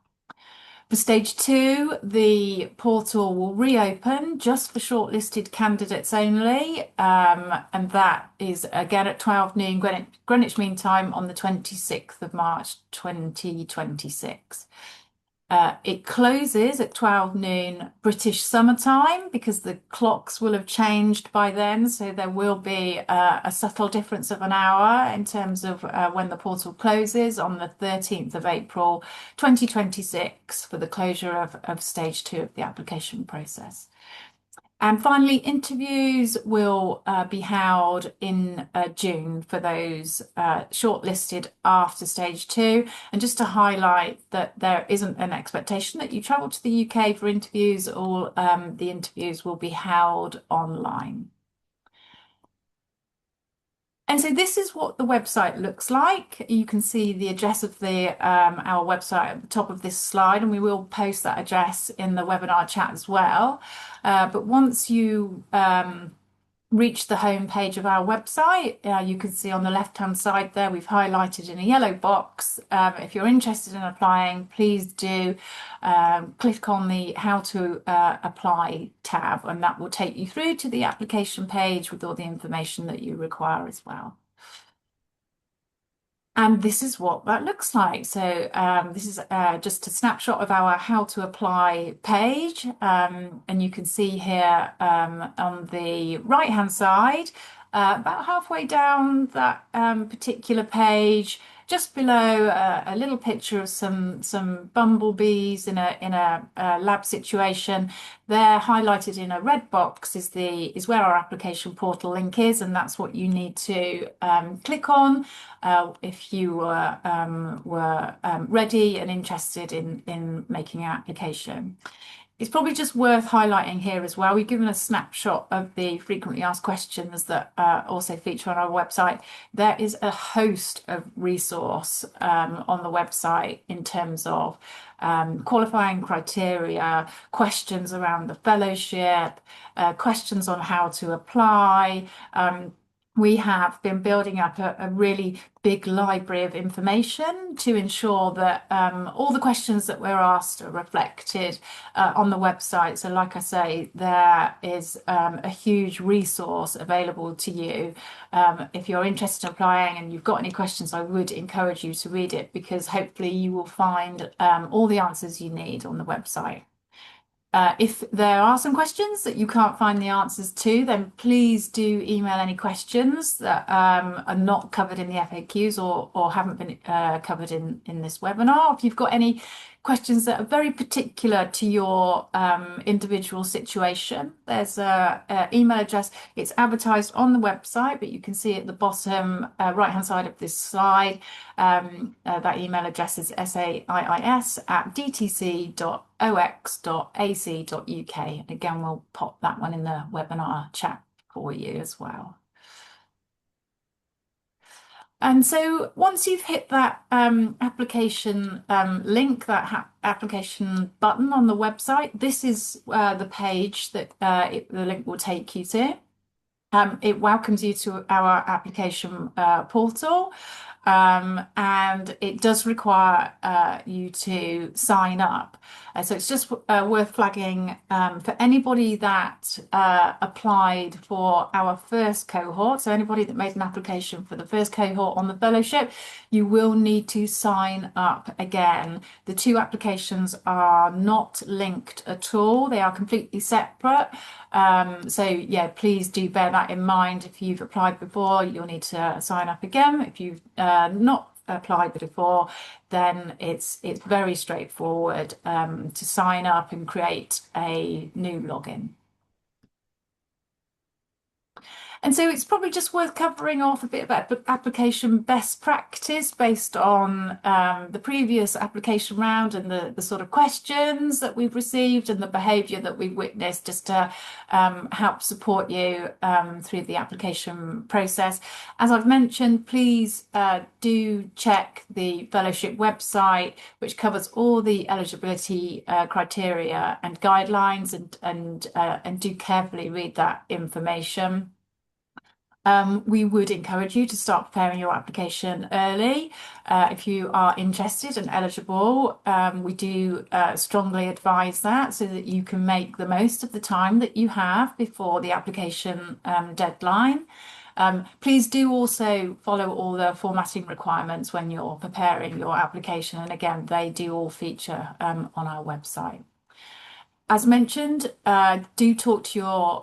For stage 2, the portal will reopen just for shortlisted candidates only, and that is again at 12 noon Greenwich Mean Time on the 26th of March 2026. It closes at 12 noon British summertime because the clocks will have changed by then. So there will be a subtle difference of an hour in terms of when the portal closes on the 13th of April 2026 for the closure of stage 2 of the application process. And finally, interviews will be held in June for those shortlisted after stage 2. And just to highlight that there isn't an expectation that you travel to the UK for interviews, all the interviews will be held online. And so this is what the website looks like. You can see the address of our website at the top of this slide, and we will post that address in the webinar chat as well. But once you reach the home page of our website, you can see on the left-hand side there, we've highlighted in a yellow box. If you're interested in applying, please do click on the How to Apply tab, and that will take you through to the application page with all the information that you require as well. And this is what that looks like. So this is just a snapshot of our How to Apply page. And you can see here on the right-hand side, about halfway down that particular page, just below a little picture of some bumblebees in a lab situation. They're highlighted in a red box is where our application portal link is, and that's what you need to click on if you were ready and interested in making an application. It's probably just worth highlighting here as well. We've given a snapshot of the frequently asked questions that also feature on our website. There is a host of resource on the website in terms of qualifying criteria, questions around the fellowship, questions on how to apply. We have been building up a really big library of information to ensure that all the questions that we're asked are reflected on the website. So like I say, there is a huge resource available to you. If you're interested in applying and you've got any questions, I would encourage you to read it, because hopefully you will find all the answers you need on the website. If there are some questions that you can't find the answers to, then please do email any questions that are not covered in the FAQs or haven't been covered in this webinar. If you've got any questions that are very particular to your individual situation, there's an email address. It's advertised on the website, but you can see at the bottom right-hand side of this slide, that email address is sais@dtc.ox.ac.uk. Again, we'll pop that one in the webinar chat for you as well. And so once you've hit that application link, that application button on the website, this is the page that the link will take you to. It welcomes you to our application portal. And it does require you to sign up. So it's just worth flagging for anybody that applied for our first cohort. So anybody that made an application for the first cohort on the fellowship, you will need to sign up again. The two applications are not linked at all. They are completely separate. So yeah, please do bear that in mind. If you've applied before, you'll need to sign up again. If you've not applied before, then it's very straightforward to sign up and create a new login. And so it's probably just worth covering off a bit about application best practice based on the previous application round and the sort of questions that we've received and the behaviour that we've witnessed, just to help support you through the application process. As I've mentioned, please do check the fellowship website, which covers all the eligibility criteria and guidelines, and do carefully read that information. We would encourage you to start preparing your application early. If you are interested and eligible, we do strongly advise that, so that you can make the most of the time that you have before the application deadline. Please do also follow all the formatting requirements when you're preparing your application. And again, they do all feature on our website. As mentioned, do talk to your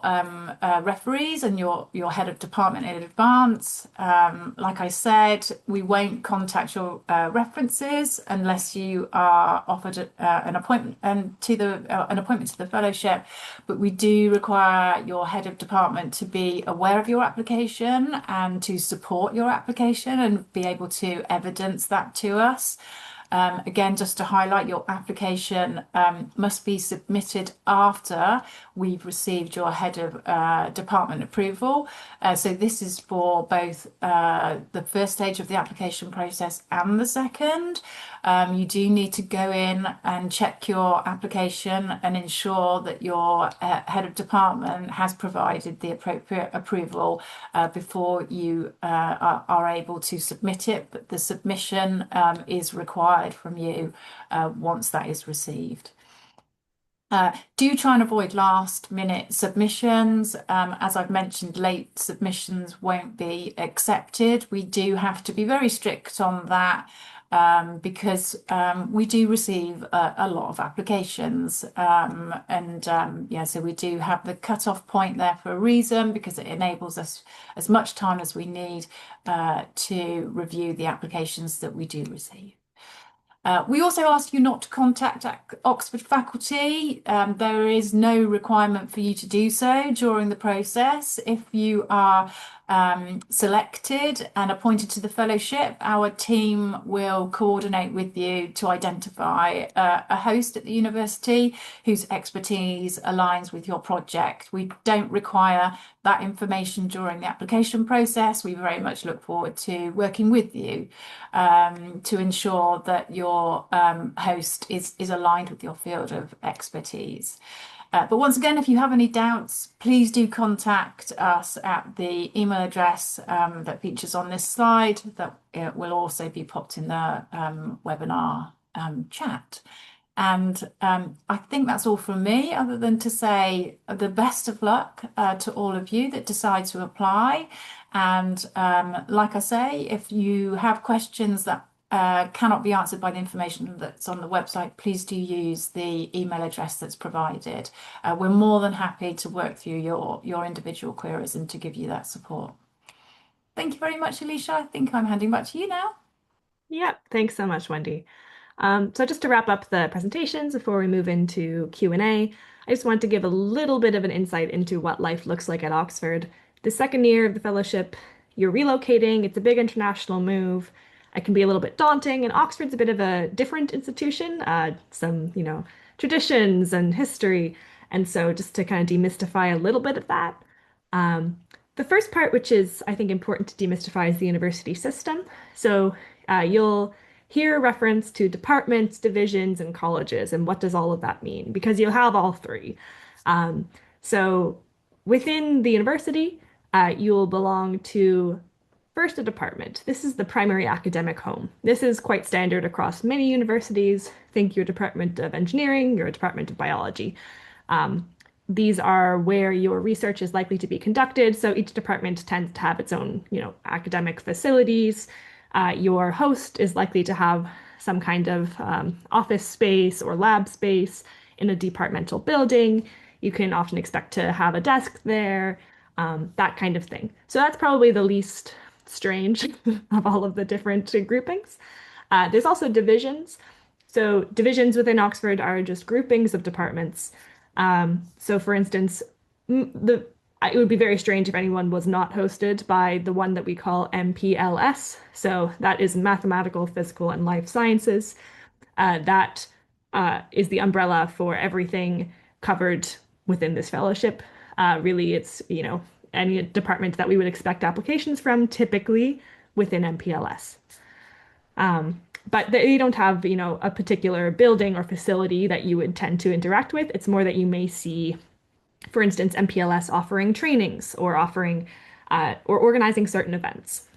referees and your head of department in advance. Like I said, we won't contact your references unless you are offered an appointment an appointment to the fellowship. But we do require your head of department to be aware of your application and to support your application and be able to evidence that to us. Again, just to highlight, your application must be submitted after we've received your head of department approval. So this is for both the first stage of the application process and the second. You do need to go in and check your application and ensure that your head of department has provided the appropriate approval before you are able to submit it. But the submission is required from you once that is received. Do try and avoid last minute submissions. As I've mentioned, late submissions won't be accepted. We do have to be very strict on that because we do receive a lot of applications. Yeah, so we do have the cut-off point there for a reason, because it enables us as much time as we need to review the applications that we do receive. We also ask you not to contact Oxford faculty. There is no requirement for you to do so during the process. If you are selected and appointed to the fellowship, our team will coordinate with you to identify a host at the university whose expertise aligns with your project. We don't require that information during the application process. We very much look forward to working with you to ensure that your host is aligned with your field of expertise. But once again, if you have any doubts, please do contact us at the email address that features on this slide, that will also be popped in the webinar chat. And I think that's all from me, other than to say the best of luck to all of you that decide to apply. And like I say, if you have questions that cannot be answered by the information that's on the website, please do use the email address that's provided. We're more than happy to work through your individual queries and to give you that support. Thank you very much, Alicia. I think I'm handing back to you now. Yeah, thanks so much, Wendy. So just to wrap up the presentations before we move into Q&A, I just want to give a little bit of an insight into what life looks like at Oxford. The second year of the fellowship, you're relocating, it's a big international move. It can be a little bit daunting, and Oxford's a bit of a different institution, some, traditions and history. And so just to kind of demystify a little bit of that, the first part, which is, I think, important to demystify, is the university system. So you'll hear reference to departments, divisions, and colleges, and what does all of that mean? Because you'll have all three. So within the university, you'll belong to first a department. This is the primary academic home. This is quite standard across many universities. Think your department of engineering, your department of biology. These are where your research is likely to be conducted. So each department tends to have its own, academic facilities. Your host is likely to have some kind of office space or lab space in a departmental building. You can often expect to have a desk there, that kind of thing. So that's probably the least strange of all of the different groupings. There's also divisions. So divisions within Oxford are just groupings of departments. So for instance, it would be very strange if anyone was not hosted by the one that we call MPLS. So that is Mathematical, Physical, and Life Sciences. That is the umbrella for everything covered within this fellowship. Really, it's, any department that we would expect applications from, typically within MPLS. But they don't have, a particular building or facility that you would tend to interact with. It's more that you may see, for instance, MPLS offering trainings or offering or organizing certain events.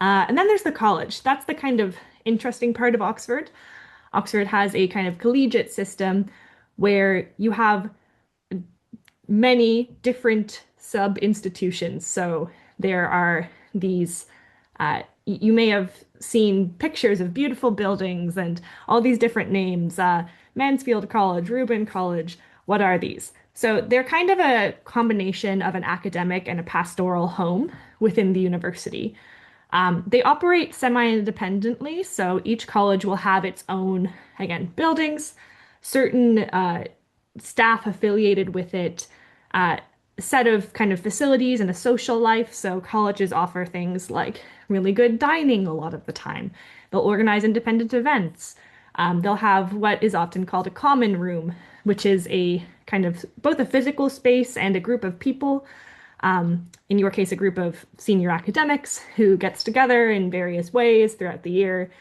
And then there's the college. That's the kind of interesting part of Oxford. Oxford has a kind of collegiate system where you have many different sub-institutions. So there are these, you may have seen pictures of beautiful buildings and all these different names, Mansfield College, Reuben College. What are these? So they're kind of a combination of an academic and a pastoral home within the university. They operate semi-independently, so each college will have its own, again, buildings, certain staff affiliated with it, uh, set of kind of facilities and a social life. So colleges offer things like really good dining a lot of the time. They'll organize independent events. They'll have what is often called a common room, which is a kind of both a physical space and a group of people, in your case, a group of senior academics who gets together in various ways throughout the year.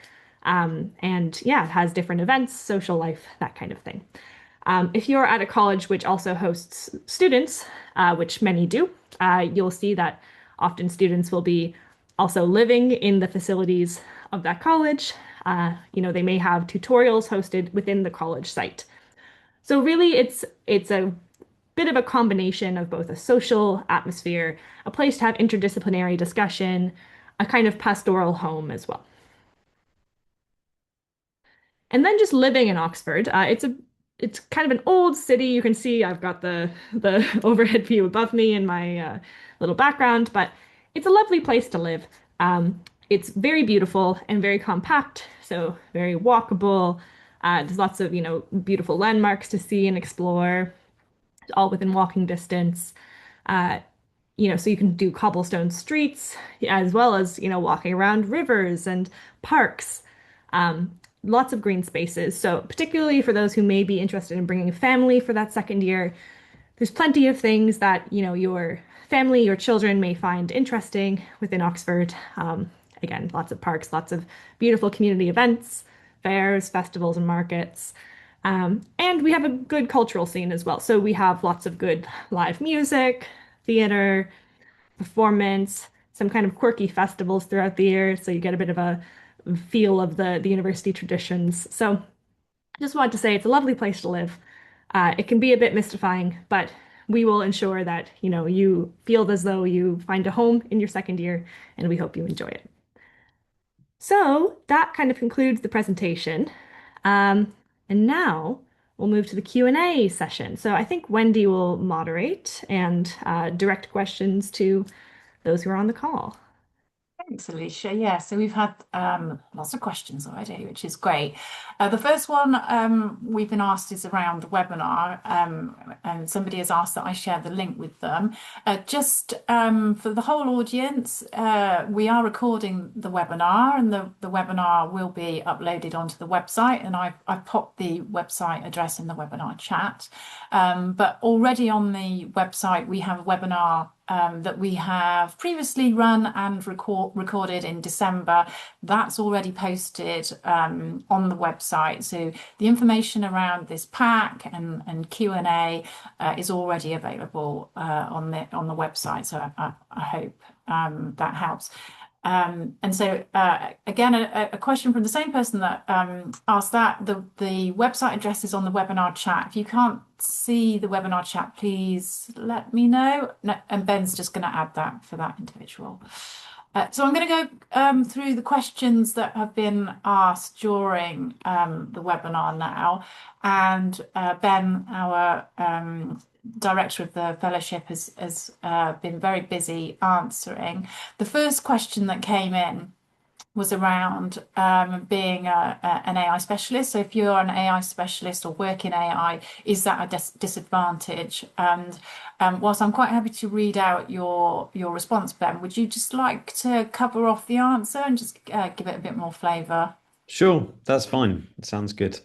And yeah, it has different events, social life, that kind of thing. If you're at a college which also hosts students, which many do, you'll see that often students will be also living in the facilities of that college. They may have tutorials hosted within the college site. So really, it's a bit of a combination of both a social atmosphere, a place to have interdisciplinary discussion, a kind of pastoral home as well. And then just living in Oxford, it's kind of an old city. You can see I've got the overhead view above me in my little background, but it's a lovely place to live. It's very beautiful and very compact, so very walkable. There's lots of, beautiful landmarks to see and explore, all within walking distance. Uh, so you can do cobblestone streets as well as, walking around rivers and parks. Lots of green spaces. So particularly for those who may be interested in bringing a family for that second year, there's plenty of things that, your family, your children may find interesting within Oxford. Again, lots of parks, lots of beautiful community events, fairs, festivals, and markets. And we have a good cultural scene as well. So we have lots of good live music, theater, performance, some kind of quirky festivals throughout the year. So you get a bit of a feel of the university traditions. So just wanted to say it's a lovely place to live. It can be a bit mystifying, but we will ensure that, you feel as though you find a home in your second year, and we hope you enjoy it. So that kind of concludes the presentation. And now we'll move to the Q&A session. So I think Wendy will moderate and direct questions to those who are on the call. Thanks, Alicia. Yeah, so we've had lots of questions already, which is great. The first one we've been asked is around the webinar, and somebody has asked that I share the link with them. Just for the whole audience, we are recording the webinar, and the webinar will be uploaded onto the website, and I've popped the website address in the webinar chat. But already on the website, we have a webinar that we have previously run and recorded in December. That's already posted on the website. So the information around this pack and Q&A is already available on the website. So I hope that helps. And so again, a question from the same person that asked that, the website address is on the webinar chat. If you can't see the webinar chat, please let me know. No, and Ben's just going to add that for that individual. So I'm going to go through the questions that have been asked during the webinar now. And Ben, our director of the fellowship, has been very busy answering. The first question that came in was around being an AI specialist. So if you're an AI specialist or work in AI, is that a disadvantage? And whilst I'm quite happy to read out your response, Ben, would you just like to cover off the answer and just give it a bit more flavour? Sure, that's fine. Sounds good.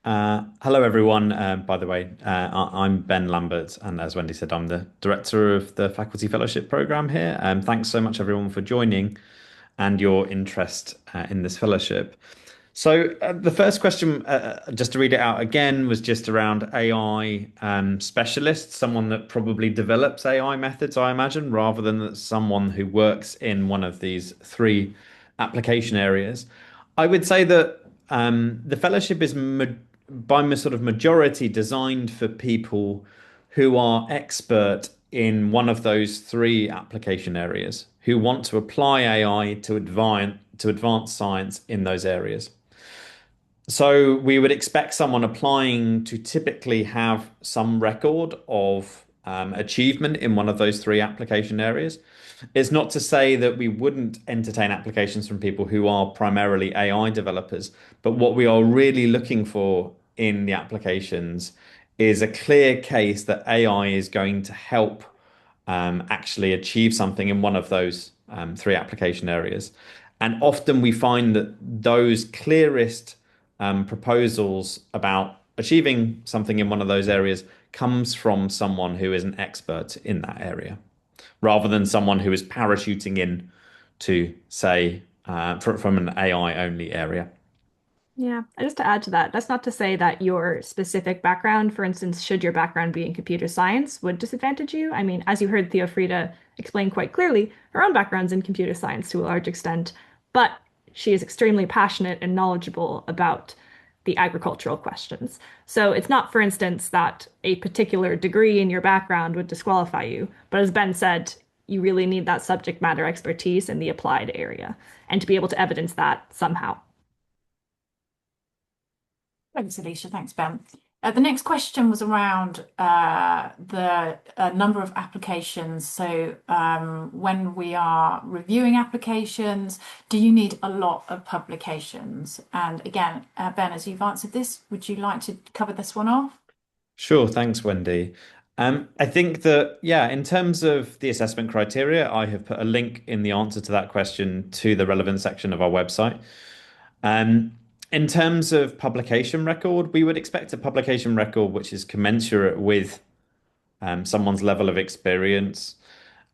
Hello everyone. By the way, I'm Ben Lambert, and as Wendy said, I'm the director of the Faculty Fellowship Programme here. Thanks so much everyone for joining and your interest in this fellowship. So the first question, just to read it out again, was just around AI specialists, someone that probably develops AI methods, I imagine, rather than someone who works in one of these three application areas. I would say that the fellowship is by sort of majority designed for people who are expert in one of those three application areas who want to apply AI to advance science in those areas. So we would expect someone applying to typically have some record of achievement in one of those three application areas. It's not to say that we wouldn't entertain applications from people who are primarily AI developers, but what we are really looking for in the applications is a clear case that AI is going to help actually achieve something in one of those three application areas. And often we find that those clearest proposals about achieving something in one of those areas comes from someone who is an expert in that area, rather than someone who is parachuting in to say from an AI only area. Yeah, and just to add to that, that's not to say that your specific background, for instance, should your background be in computer science, would disadvantage you. I mean, as you heard Theofrida explain quite clearly, her own background's in computer science to a large extent, but she is extremely passionate and knowledgeable about the agricultural questions. So it's not, for instance, that a particular degree in your background would disqualify you, but as Ben said, you really need that subject matter expertise in the applied area and to be able to evidence that somehow. Thanks, Alicia. Thanks, Ben. The next question was around the number of applications. So when we are reviewing applications, do you need a lot of publications? And again, Ben, as you've answered this, would you like to cover this one off? Sure, thanks, Wendy. I think that, yeah, in terms of the assessment criteria, I have put a link in the answer to that question to the relevant section of our website. Um, in terms of publication record, we would expect a publication record which is commensurate with someone's level of experience.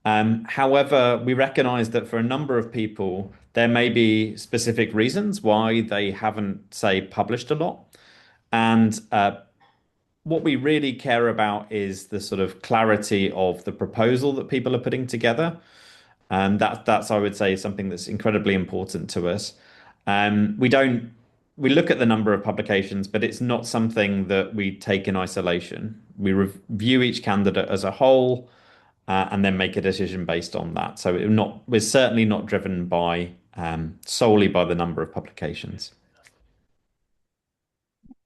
However, we recognize that for a number of people, there may be specific reasons why they haven't, say, published a lot. And what we really care about is the sort of clarity of the proposal that people are putting together. And that's I would say something that's incredibly important to us. We don't we look at the number of publications, but it's not something that we take in isolation. We review each candidate as a whole, and then make a decision based on that. So we're certainly not driven by solely by the number of publications.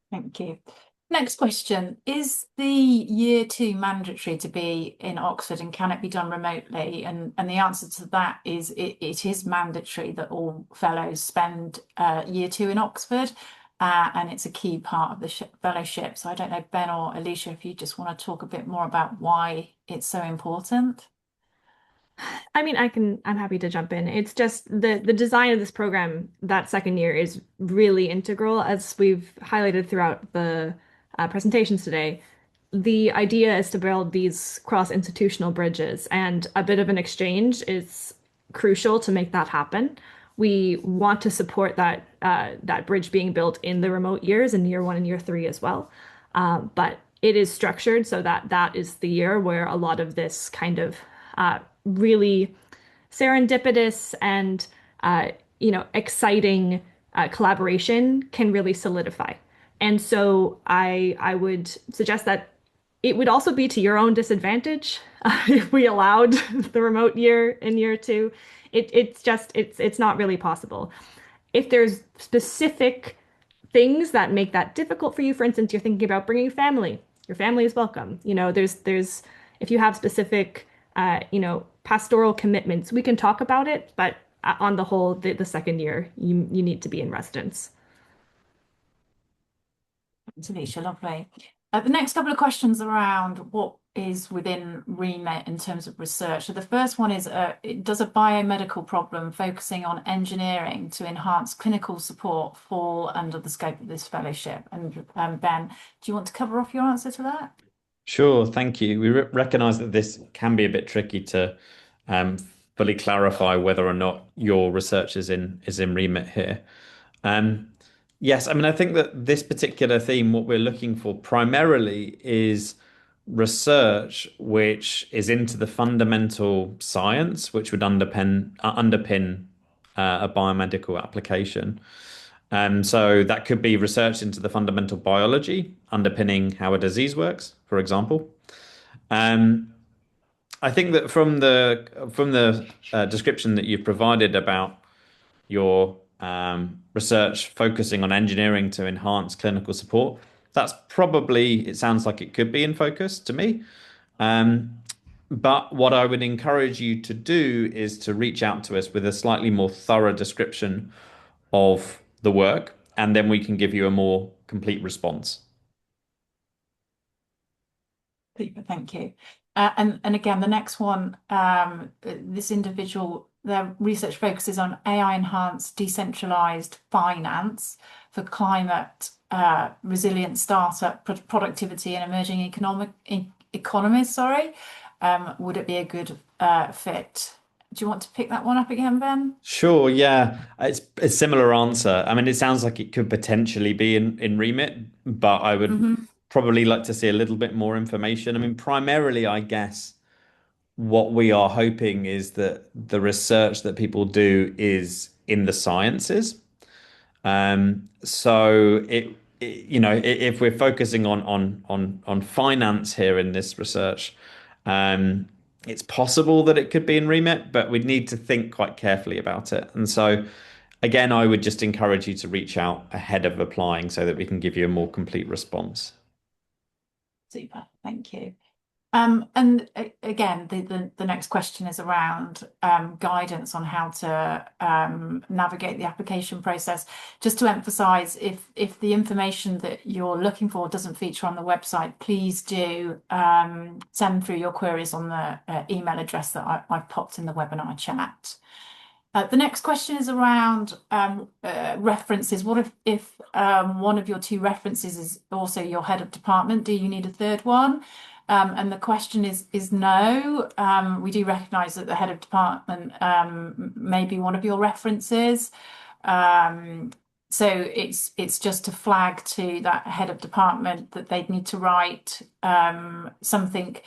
Thank you. Next question. Is the year two mandatory to be in Oxford and can it be done remotely? And the answer to that is it is mandatory that all fellows spend year two in Oxford. And it's a key part of the fellowship. So I don't know, Ben or Alicia, if you just want to talk a bit more about why it's so important. I mean, I'm happy to jump in. It's just the design of this program, that second year is really integral, as we've highlighted throughout the presentations today. The idea is to build these cross-institutional bridges, and a bit of an exchange is crucial to make that happen. We want to support that bridge being built in the remote years in year one and year three as well. But it is structured so that that is the year where a lot of this kind of really serendipitous and exciting collaboration can really solidify. And so I would suggest that it would also be to your own disadvantage if we allowed the remote year in year two. It's not really possible. If there's specific things that make that difficult for you, for instance, you're thinking about bringing family, your family is welcome. There's if you have specific pastoral commitments, we can talk about it, but on the whole, the second year, you need to be in residence. Thanks, Alicia, lovely. The next couple of questions around what is within remit in terms of research. So the first one is, does a biomedical problem focusing on engineering to enhance clinical support fall under the scope of this fellowship? And Ben, do you want to cover off your answer to that? Sure, thank you. We recognize that this can be a bit tricky to fully clarify whether or not your research is in remit here. Yes, I mean, I think that this particular theme, what we're looking for primarily is research which is into the fundamental science, which would underpin a biomedical application. So that could be research into the fundamental biology underpinning how a disease works, for example. Um, I think that from the description that you've provided about your research focusing on engineering to enhance clinical support, that's probably, it sounds like it could be in focus to me. Um, but what I would encourage you to do is to reach out to us with a slightly more thorough description of the work, and then we can give you a more complete response. Super, thank you. And again, the next one, this individual, their research focuses on AI enhanced decentralized finance for climate resilient startup productivity and emerging economies. Sorry, would it be a good fit? Do you want to pick that one up again, Ben? Sure, yeah. It's a similar answer. I mean, it sounds like it could potentially be in remit, but I would probably like to see a little bit more information. I mean, primarily, I guess what we are hoping is that the research that people do is in the sciences. So if we're focusing on finance here in this research, um, it's possible that it could be in remit, but we'd need to think quite carefully about it. And so, again, I would just encourage you to reach out ahead of applying so that we can give you a more complete response. Super, thank you. Again, the next question is around guidance on how to navigate the application process. Just to emphasize, if the information that you're looking for doesn't feature on the website, please do send through your queries on the email address that I've popped in the webinar chat. The next question is around references. What if one of your two references is also your head of department? Do you need a third one? And the question is no. We do recognise that the head of department may be one of your references. So it's just to flag to that head of department that they'd need to write something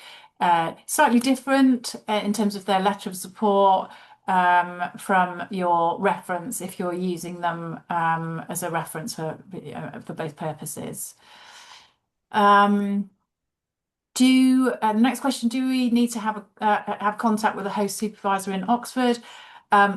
slightly different in terms of their letter of support from your reference if you're using them as a reference for both purposes. The next question, do we need to have contact with a host supervisor in Oxford?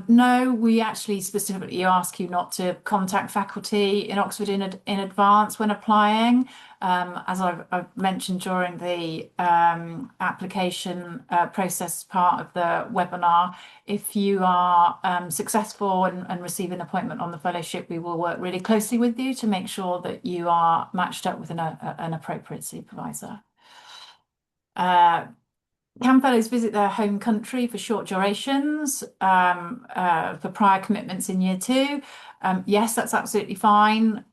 No, we actually specifically ask you not to contact faculty in Oxford in advance when applying. As I've mentioned during the application process part of the webinar, if you are successful and receive an appointment on the fellowship, we will work really closely with you to make sure that you are matched up with an appropriate supervisor. Can fellows visit their home country for short durations for prior commitments in year two? Yes, that's absolutely fine.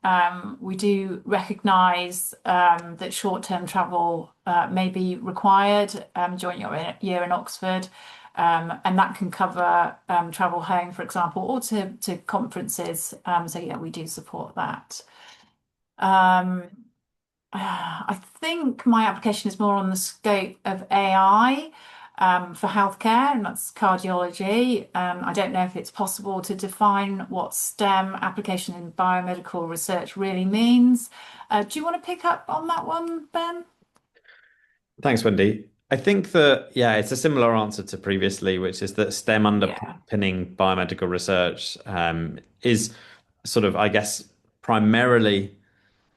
We do recognise that short-term travel may be required during your year in Oxford, and that can cover travel home, for example, or to conferences. So yeah, we do support that. I think my application is more on the scope of AI for healthcare, and that's cardiology. I don't know if it's possible to define what STEM application in biomedical research really means. Do you want to pick up on that one, Ben? Thanks, Wendy. I think that, yeah, it's a similar answer to previously, which is that STEM underpinning biomedical research is sort of, I guess, primarily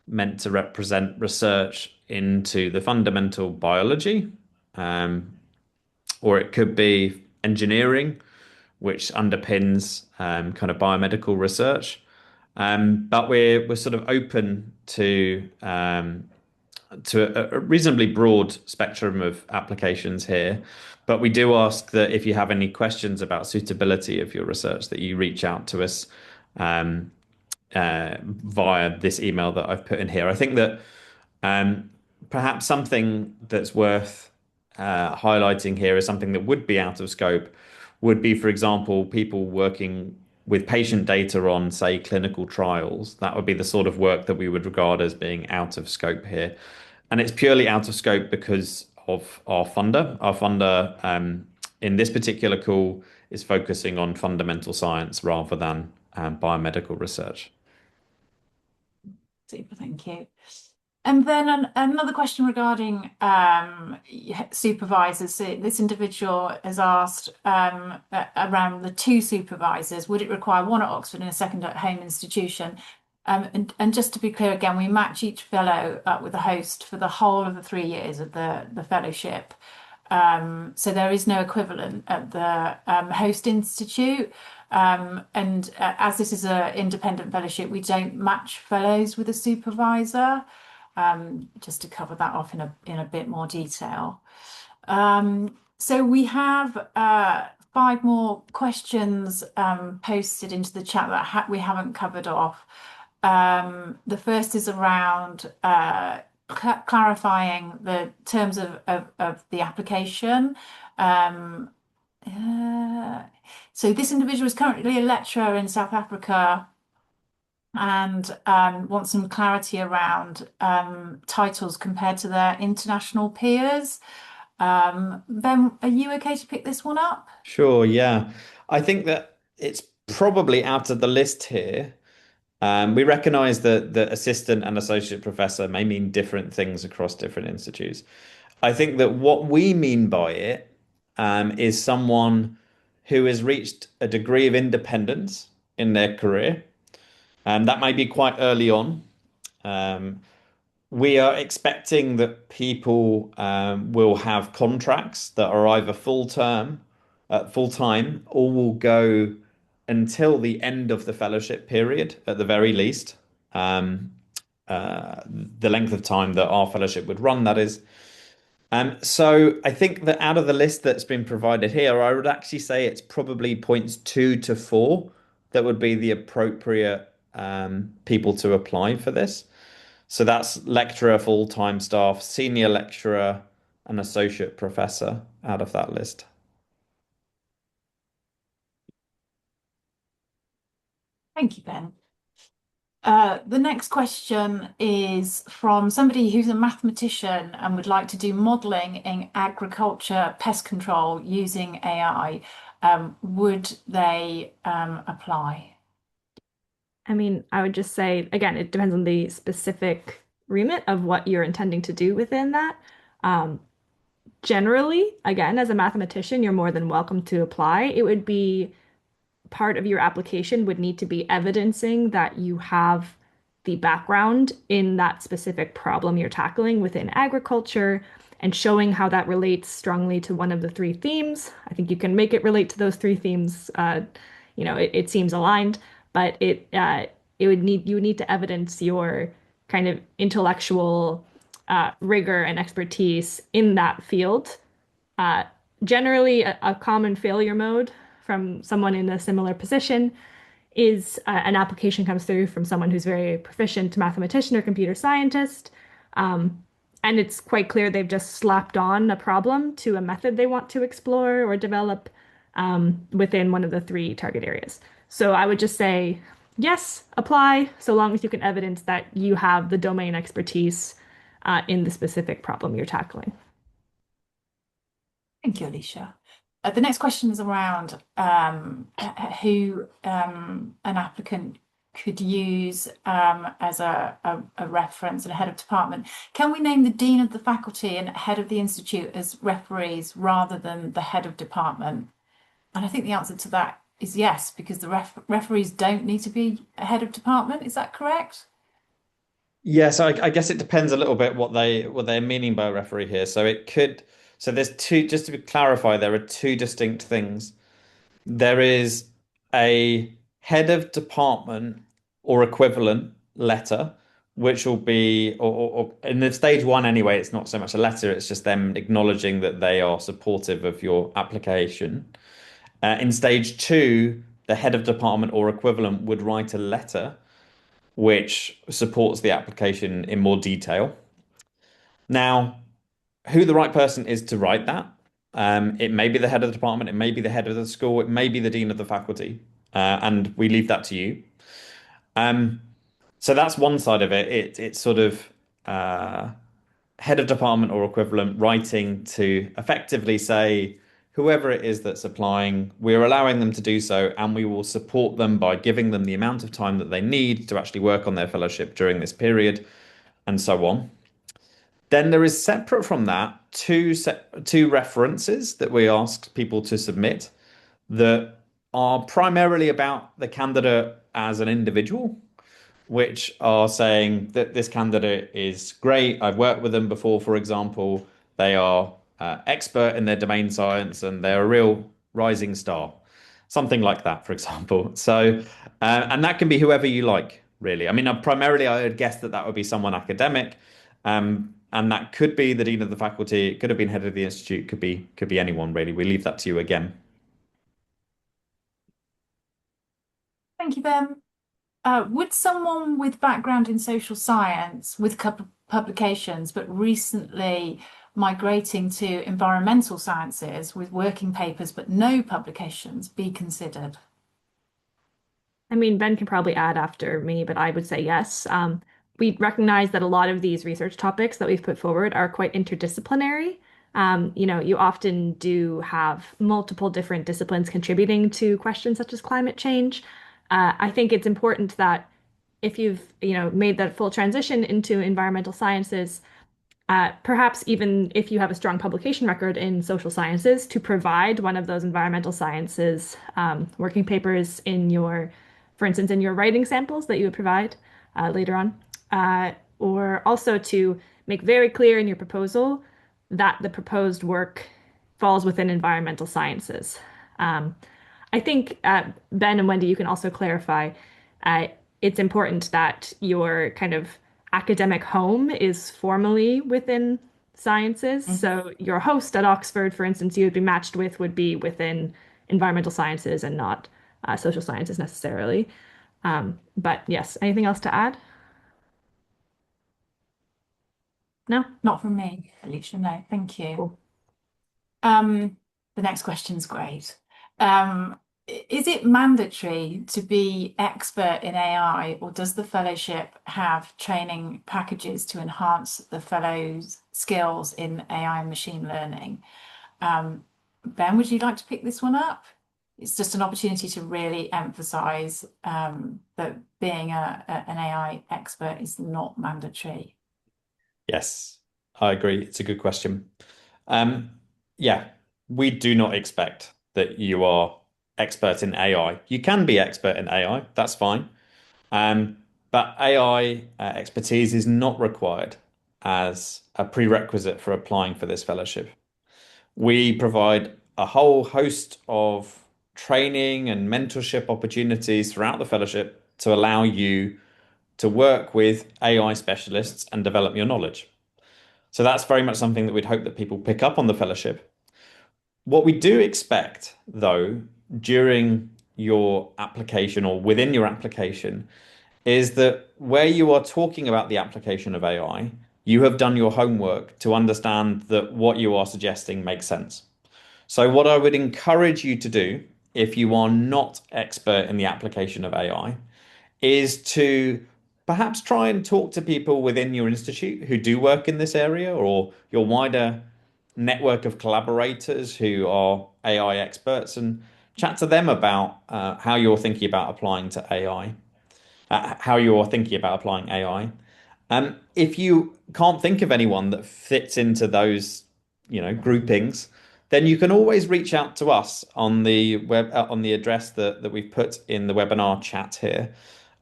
meant to represent research into the fundamental biology, or it could be engineering, which underpins kind of biomedical research. But we're sort of open to a reasonably broad spectrum of applications here. But we do ask that if you have any questions about suitability of your research, that you reach out to us via this email that I've put in here. I think that perhaps something that's worth highlighting here is something that would be out of scope, would be, for example, people working with patient data on, say, clinical trials. That would be the sort of work that we would regard as being out of scope here. And it's purely out of scope because of our funder. Our funder in this particular call is focusing on fundamental science rather than biomedical research. Super, thank you. And then another question regarding supervisors. So this individual has asked around the two supervisors, would it require one at Oxford and a second at home institution? And just to be clear again, we match each fellow up with a host for the whole of the 3 years of the fellowship. So there is no equivalent at the host institute. And as this is an independent fellowship, we don't match fellows with a supervisor, just to cover that off in a bit more detail. So we have 5 more questions posted into the chat that we haven't covered off. The first is around clarifying the terms of the application. So this individual is currently a lecturer in South Africa and wants some clarity around titles compared to their international peers. Ben, are you okay to pick this one up? Sure, yeah. I think that it's probably out of the list here. We recognize that the assistant and associate professor may mean different things across different institutes. I think that what we mean by it is someone who has reached a degree of independence in their career. That may be quite early on. Um, we are expecting that people will have contracts that are either full time, or will go until the end of the fellowship period at the very least. Um, the length of time that our fellowship would run, that is. So I think that out of the list that's been provided here, I would actually say it's probably points 2 to 4 that would be the appropriate people to apply for this. So that's lecturer, full-time staff, senior lecturer, and associate professor out of that list. Thank you, Ben. The next question is from somebody who's a mathematician and would like to do modelling in agriculture pest control using AI. Would they apply? I mean, I would just say, again, it depends on the specific remit of what you're intending to do within that. Um, Generally, again, as a mathematician, you're more than welcome to apply. It would be part of your application would need to be evidencing that you have the background in that specific problem you're tackling within agriculture and showing how that relates strongly to one of the three themes. I think you can make it relate to those three themes. It seems aligned, but you would need to evidence your kind of intellectual rigor and expertise in that field. Uh, Generally, a common failure mode from someone in a similar position is an application comes through from someone who's very proficient mathematician or computer scientist. And it's quite clear they've just slapped on a problem to a method they want to explore or develop within one of the three target areas. So I would just say, yes, apply, so long as you can evidence that you have the domain expertise in the specific problem you're tackling. Thank you, Alicia. The next question is around who an applicant could use as a reference and a head of department. Can we name the dean of the faculty and head of the institute as referees rather than the head of department? And I think the answer to that is yes, because the referees don't need to be a head of department. Is that correct? Yes, I guess it depends a little bit what they're meaning by referee here. So there's two, just to clarify, there are two distinct things. There is a head of department or equivalent letter, which will be, or in the stage one anyway, it's not so much a letter, it's just them acknowledging that they are supportive of your application. In stage two, the head of department or equivalent would write a letter which supports the application in more detail. Now, who the right person is to write that, it may be the head of the department, it may be the head of the school, it may be the dean of the faculty, and we leave that to you. So that's one side of it. It's sort of head of department or equivalent writing to effectively say, whoever it is that's applying, we're allowing them to do so, and we will support them by giving them the amount of time that they need to actually work on their fellowship during this period, and so on. Then there is separate from that two references that we asked people to submit that are primarily about the candidate as an individual, which are saying that this candidate is great. I've worked with them before, for example. They are expert in their domain science and they're a real rising star. Something like that, for example. So, and that can be whoever you like, really. I mean, primarily, I would guess that that would be someone academic, and that could be the dean of the faculty. It could have been head of the institute. Could be anyone, really. We leave that to you again. Thank you, Ben. Would someone with background in social science with publications, but recently migrating to environmental sciences with working papers but no publications be considered? I mean, Ben can probably add after me, but I would say yes. We recognize that a lot of these research topics that we've put forward are quite interdisciplinary. You often do have multiple different disciplines contributing to questions such as climate change. I think it's important that if you've, made that full transition into environmental sciences, perhaps even if you have a strong publication record in social sciences, to provide one of those environmental sciences working papers for instance, in your writing samples that you would provide later on, or also to make very clear in your proposal that the proposed work falls within environmental sciences. I think, Ben and Wendy, you can also clarify. It's important that your kind of academic home is formally within sciences. So your host at Oxford, for instance, you would be matched with would be within environmental sciences and not social sciences necessarily. But yes, anything else to add? No? Not from me, Alicia, no, thank you. Cool. The next question's great. Is it mandatory to be expert in AI, or does the fellowship have training packages to enhance the fellows' skills in AI and machine learning? Ben, would you like to pick this one up? It's just an opportunity to really emphasize that being an AI expert is not mandatory. Yes, I agree. It's a good question. Yeah, we do not expect that you are expert in AI. You can be expert in AI, that's fine. But AI expertise is not required as a prerequisite for applying for this fellowship. We provide a whole host of training and mentorship opportunities throughout the fellowship to allow you to work with AI specialists and develop your knowledge. So that's very much something that we'd hope that people pick up on the fellowship. What we do expect, though, during your application or within your application, is that where you are talking about the application of AI, you have done your homework to understand that what you are suggesting makes sense. So, what I would encourage you to do if you are not expert in the application of AI is to perhaps try and talk to people within your institute who do work in this area or your wider network of collaborators who are AI experts and chat to them about how you're thinking about applying to AI, how you're thinking about applying AI. If you can't think of anyone that fits into those, groupings, then you can always reach out to us on the web on the address that we've put in the webinar chat here.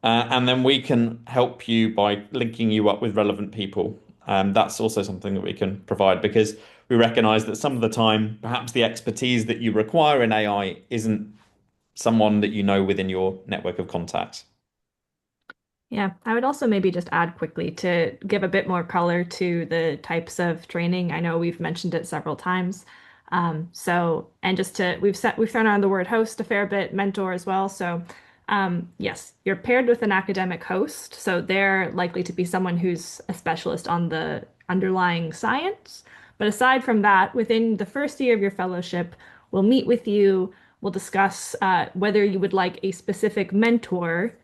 And then we can help you by linking you up with relevant people. That's also something that we can provide because we recognize that some of the time, perhaps the expertise that you require in AI isn't someone that you know within your network of contacts. Yeah, I would also maybe just add quickly to give a bit more color to the types of training. I know we've mentioned it several times. And just we've thrown around the word host a fair bit, mentor as well. So, yes, you're paired with an academic host. So they're likely to be someone who's a specialist on the underlying science. But aside from that, within the first year of your fellowship, we'll meet with you. We'll discuss whether you would like a specific mentor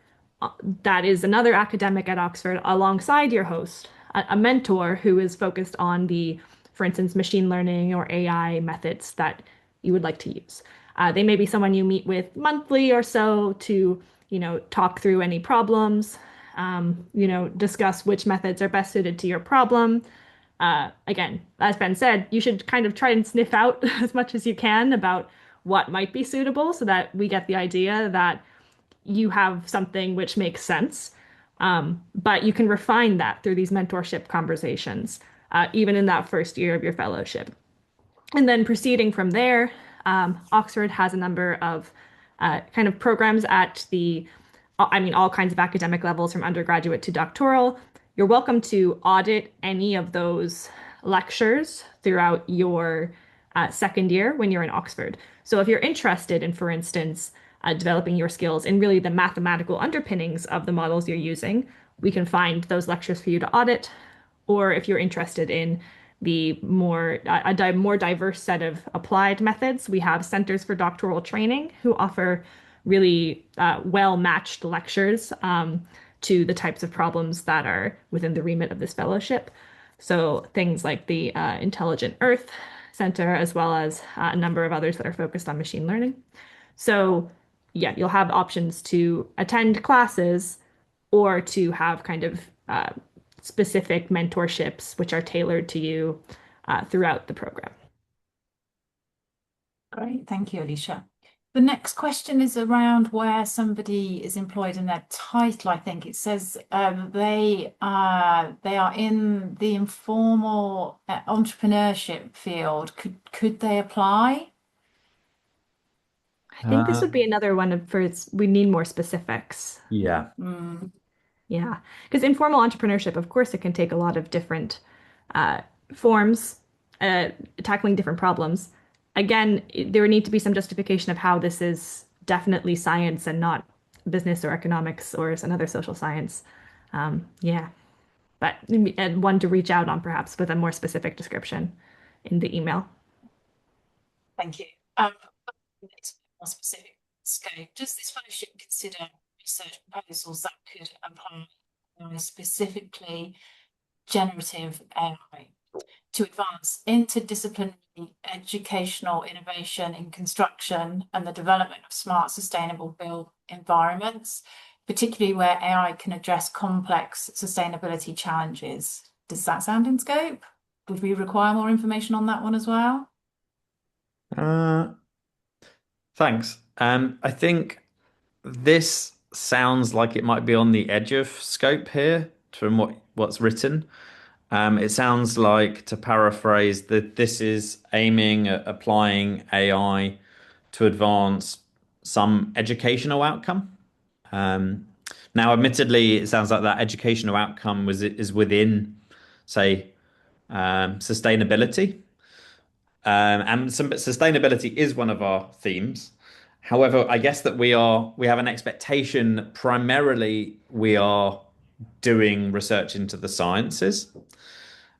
that is another academic at Oxford alongside your host, a mentor who is focused on for instance, machine learning or AI methods that you would like to use. They may be someone you meet with monthly or so to, talk through any problems, discuss which methods are best suited to your problem. Again, as Ben said, you should kind of try and sniff out as much as you can about what might be suitable so that we get the idea that you have something which makes sense. But you can refine that through these mentorship conversations, even in that first year of your fellowship. And then proceeding from there, Oxford has a number of kind of programs at all kinds of academic levels from undergraduate to doctoral. You're welcome to audit any of those lectures throughout your second year when you're in Oxford. So if you're interested in, for instance, developing your skills in really the mathematical underpinnings of the models you're using, we can find those lectures for you to audit. Or if you're interested in the more diverse set of applied methods, we have centers for doctoral training who offer really well-matched lectures to the types of problems that are within the remit of this fellowship. So things like the Intelligent Earth Center, as well as a number of others that are focused on machine learning. So yeah, you'll have options to attend classes or to have kind of specific mentorships which are tailored to you throughout the program. Great, thank you, Alicia. The next question is around where somebody is employed in their title. I think it says they are in the informal entrepreneurship field. Could they apply? I think this would be another one of we need more specifics. Yeah. Yeah, because informal entrepreneurship, of course, it can take a lot of different forms, tackling different problems. Again, there would need to be some justification of how this is definitely science and not business or economics or another social science. Yeah, but and one to reach out on perhaps with a more specific description in the email. Thank you. It's more specific scope. Does this fellowship consider research proposals that could apply specifically generative AI to advance interdisciplinary educational innovation in construction and the development of smart, sustainable built environments, particularly where AI can address complex sustainability challenges? Does that sound in scope? Would we require more information on that one as well? Thanks. I think this sounds like it might be on the edge of scope here from what's written. It sounds like, to paraphrase, that this is aiming at applying AI to advance some educational outcome. Now, admittedly, it sounds like that educational outcome is within, say, sustainability. And some sustainability is one of our themes. However, I guess that we have an expectation primarily we are doing research into the sciences.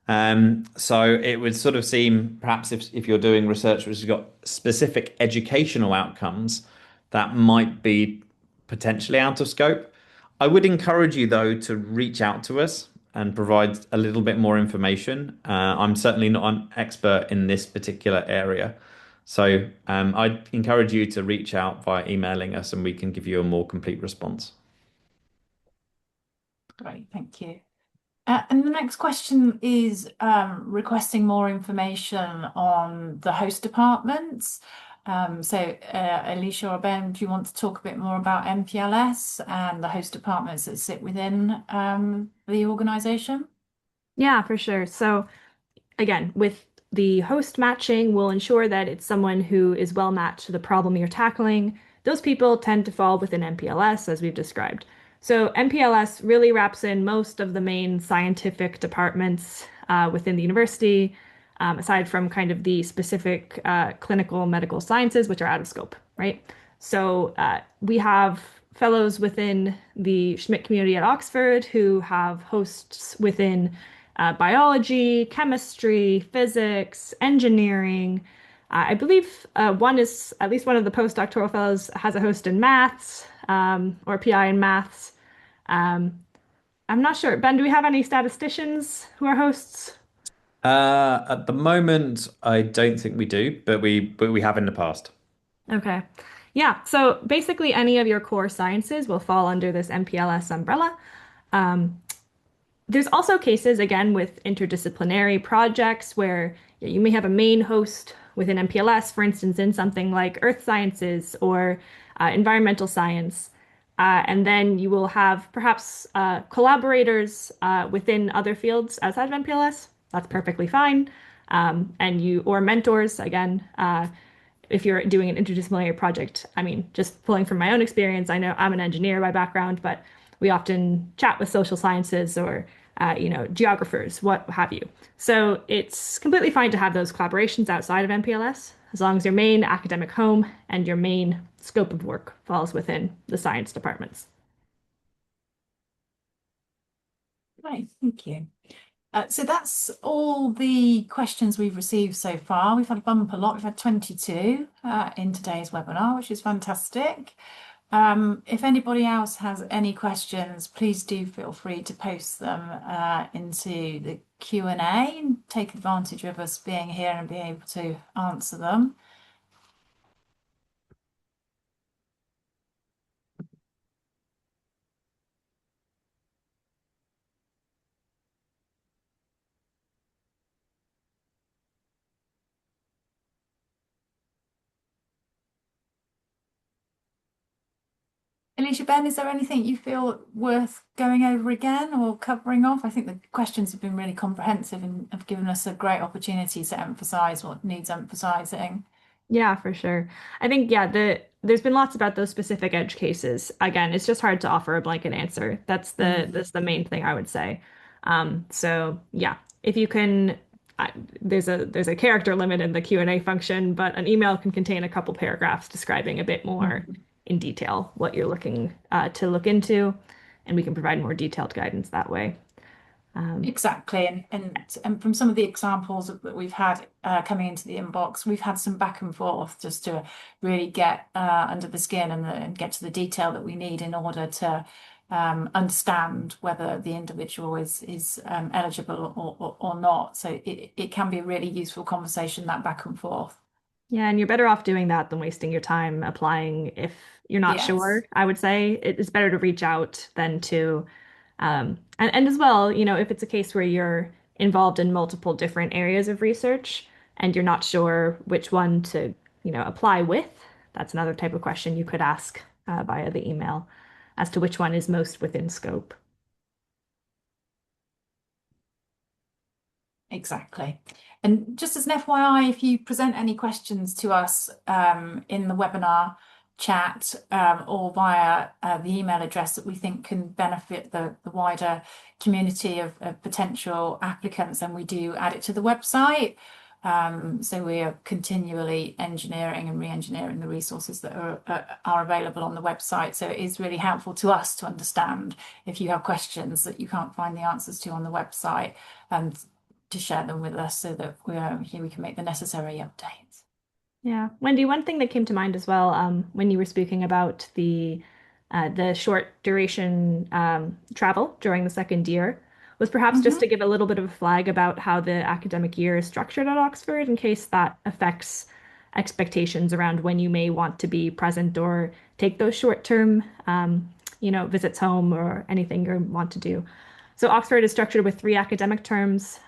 So it would sort of seem perhaps if you're doing research which has got specific educational outcomes, that might be potentially out of scope. I would encourage you though to reach out to us and provide a little bit more information. I'm certainly not an expert in this particular area. So I'd encourage you to reach out via emailing us and we can give you a more complete response. Great, thank you. And the next question is requesting more information on the host departments. Alicia or Ben, do you want to talk a bit more about MPLS and the host departments that sit within the organisation? Yeah, for sure. So again, with the host matching, we'll ensure that it's someone who is well matched to the problem you're tackling. Those people tend to fall within MPLS, as we've described. So MPLS really wraps in most of the main scientific departments within the university, aside from kind of the specific clinical medical sciences, which are out of scope, right? So we have fellows within the Schmidt community at Oxford who have hosts within biology, chemistry, physics, engineering. I believe at least one of the postdoctoral fellows has a host in maths or PI in maths. I'm not sure. Ben, do we have any statisticians who are hosts? At the moment, I don't think we do, but we have in the past. Okay. Yeah, so basically any of your core sciences will fall under this MPLS umbrella. There's also cases, again, with interdisciplinary projects where you may have a main host within MPLS, for instance, in something like earth sciences or environmental science. And then you will have perhaps collaborators within other fields outside of MPLS. That's perfectly fine. Or mentors, again, if you're doing an interdisciplinary project. I mean, just pulling from my own experience, I know I'm an engineer by background, but we often chat with social sciences or geographers, what have you. So it's completely fine to have those collaborations outside of MPLS, as long as your main academic home and your main scope of work falls within the science departments. Right, thank you. So that's all the questions we've received so far. We've had a bumper lot. We've had 22 in today's webinar, which is fantastic. If anybody else has any questions, please do feel free to post them into the Q&A and take advantage of us being here and being able to answer them. Alicia, Ben, is there anything you feel worth going over again or covering off? I think the questions have been really comprehensive and have given us a great opportunity to emphasize what needs emphasizing. Yeah, for sure. I think, yeah, there's been lots about those specific edge cases. Again, it's just hard to offer a blanket answer. That's the main thing I would say. So yeah, if you can, there's a character limit in the Q&A function, but an email can contain a couple paragraphs describing a bit more in detail what you're looking to look into, and we can provide more detailed guidance that way. Exactly, and from some of the examples that we've had coming into the inbox, we've had some back and forth just to really get under the skin and get to the detail that we need in order to understand whether the individual is eligible or not. So it can be a really useful conversation, that back and forth. Yeah, and you're better off doing that than wasting your time applying if you're not Yes. sure. I would say it's better to reach out than to, and as well, if it's a case where you're involved in multiple different areas of research and you're not sure which one to, apply with, that's another type of question you could ask via the email as to which one is most within scope. Exactly. And just as an FYI, if you present any questions to us in the webinar chat or via the email address that we think can benefit the wider community of potential applicants, then we do add it to the website. So we are continually engineering and re-engineering the resources that are available on the website. So it is really helpful to us to understand if you have questions that you can't find the answers to on the website, and to share them with us so that we can make the necessary updates. Yeah, Wendy, one thing that came to mind as well, when you were speaking about the short duration travel during the second year, was perhaps just to give a little bit of a flag about how the academic year is structured at Oxford, in case that affects expectations around when you may want to be present or take those short-term, visits home or anything you want to do. So Oxford is structured with 3 academic terms.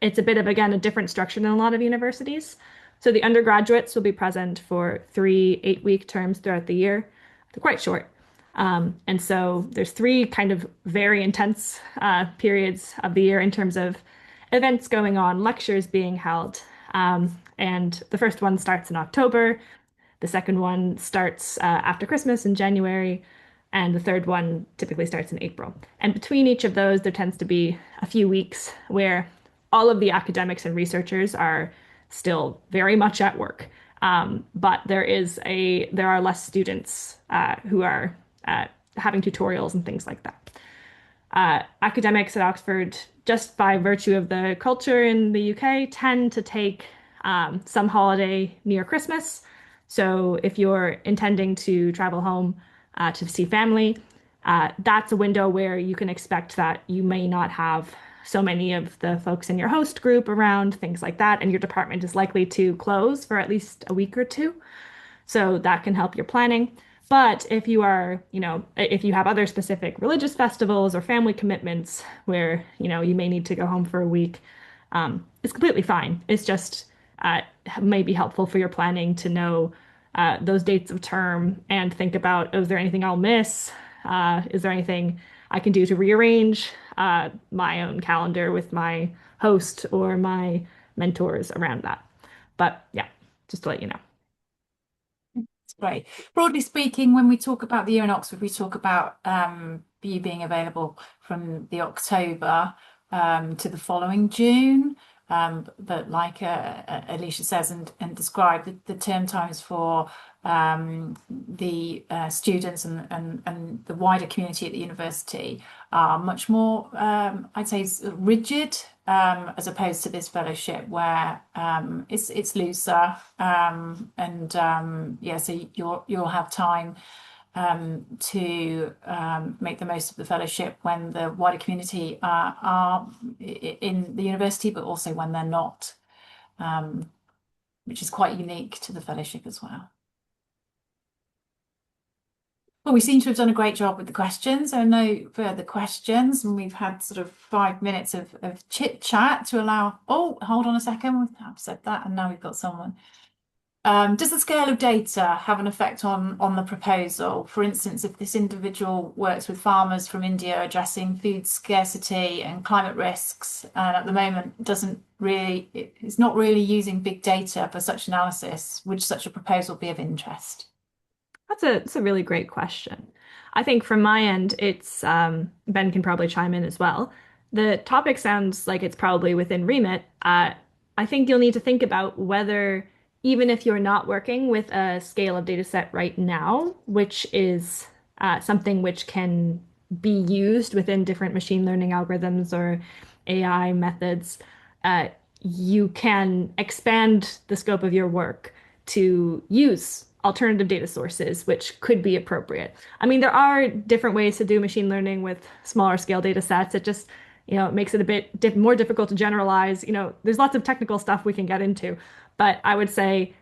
It's a bit of, again, a different structure than a lot of universities. So the undergraduates will be present for 3 8-week terms throughout the year. They're quite short. And so there's 3 kind of very intense periods of the year in terms of events going on, lectures being held. And the first one starts in October. The second one starts after Christmas in January, and the third one typically starts in April. And between each of those, there tends to be a few weeks where all of the academics and researchers are still very much at work. But there are less students who are having tutorials and things like that. Academics at Oxford, just by virtue of the culture in the UK, tend to take some holiday near Christmas. So if you're intending to travel home to see family, that's a window where you can expect that you may not have so many of the folks in your host group around, things like that, and your department is likely to close for at least a week or two. So that can help your planning. But if you are, if you have other specific religious festivals or family commitments where, you may need to go home for a week, it's completely fine. It's just may be helpful for your planning to know those dates of term and think about, oh, is there anything I'll miss? Is there anything I can do to rearrange my own calendar with my host or my mentors around that? But yeah, just to let you know. It's great. Broadly speaking, when we talk about the year in Oxford, we talk about you being available from the October to the following June. But like Alicia says and described, the term times for the students and the wider community at the university are much more, I'd say, rigid as opposed to this fellowship where it's looser yeah, so you'll have time to make the most of the fellowship when the wider community are in the university, but also when they're not, which is quite unique to the fellowship as well. Well, we seem to have done a great job with the questions. There are no further questions, and we've had sort of 5 minutes of chit chat to allow. Oh, hold on a second. I've said that, and now we've got someone. Does the scale of data have an effect on the proposal? For instance, if this individual works with farmers from India addressing food scarcity and climate risks, and at the moment is not really using big data for such analysis, would such a proposal be of interest? That's a really great question. I think from my end, it's Ben can probably chime in as well. The topic sounds like it's probably within remit. I think you'll need to think about whether, even if you're not working with a scale of data set right now, which is something which can be used within different machine learning algorithms or AI methods, uh, you can expand the scope of your work to use alternative data sources, which could be appropriate. I mean, there are different ways to do machine learning with smaller scale data sets. It just, it makes it a bit more difficult to generalize. There's lots of technical stuff we can get into, but I would say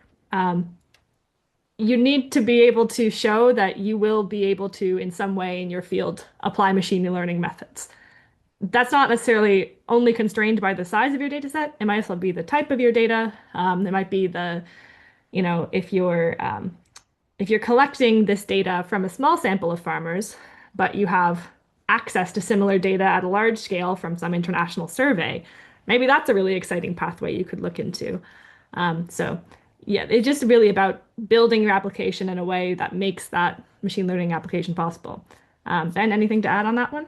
you need to be able to show that you will be able to, in some way in your field, apply machine learning methods. That's not necessarily only constrained by the size of your data set. It might also be the type of your data. It might be if you're collecting this data from a small sample of farmers, but you have access to similar data at a large scale from some international survey, maybe that's a really exciting pathway you could look into. So yeah, it's just really about building your application in a way that makes that machine learning application possible. Ben, anything to add on that one?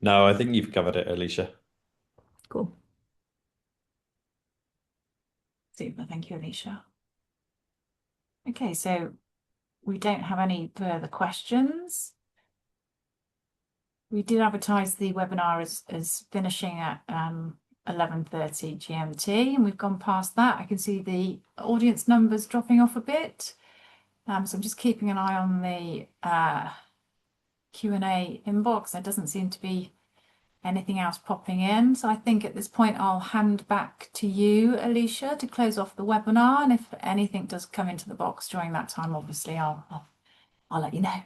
No, I think you've covered it, Alicia. Cool. Super, thank you, Alicia. Okay, so we don't have any further questions. We did advertise the webinar as finishing at 11:30 GMT, and we've gone past that. I can see the audience numbers dropping off a bit. So I'm just keeping an eye on the Q&A inbox. There doesn't seem to be anything else popping in. So I think at this point, I'll hand back to you, Alicia, to close off the webinar. And if anything does come into the box during that time, obviously, I'll let you know.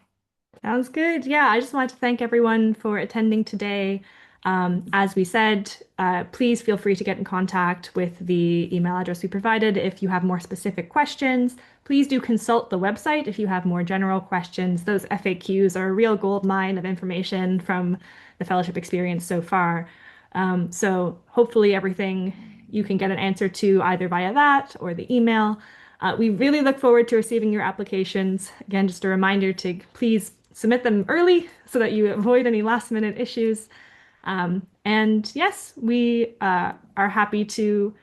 Sounds good. Yeah, I just wanted to thank everyone for attending today. As we said, please feel free to get in contact with the email address we provided if you have more specific questions. Please do consult the website if you have more general questions. Those FAQs are a real gold mine of information from the fellowship experience so far. So hopefully everything you can get an answer to either via that or the email. We really look forward to receiving your applications. Again, just a reminder to please submit them early so that you avoid any last minute issues. And yes, we are happy to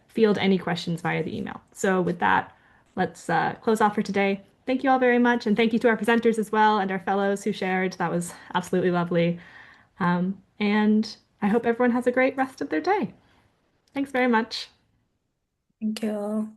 field any questions via the email. So with that, let's close off for today. Thank you all very much. And thank you to our presenters as well and our fellows who shared. That was absolutely lovely. And I hope everyone has a great rest of their day. Thanks very much. Thank you all.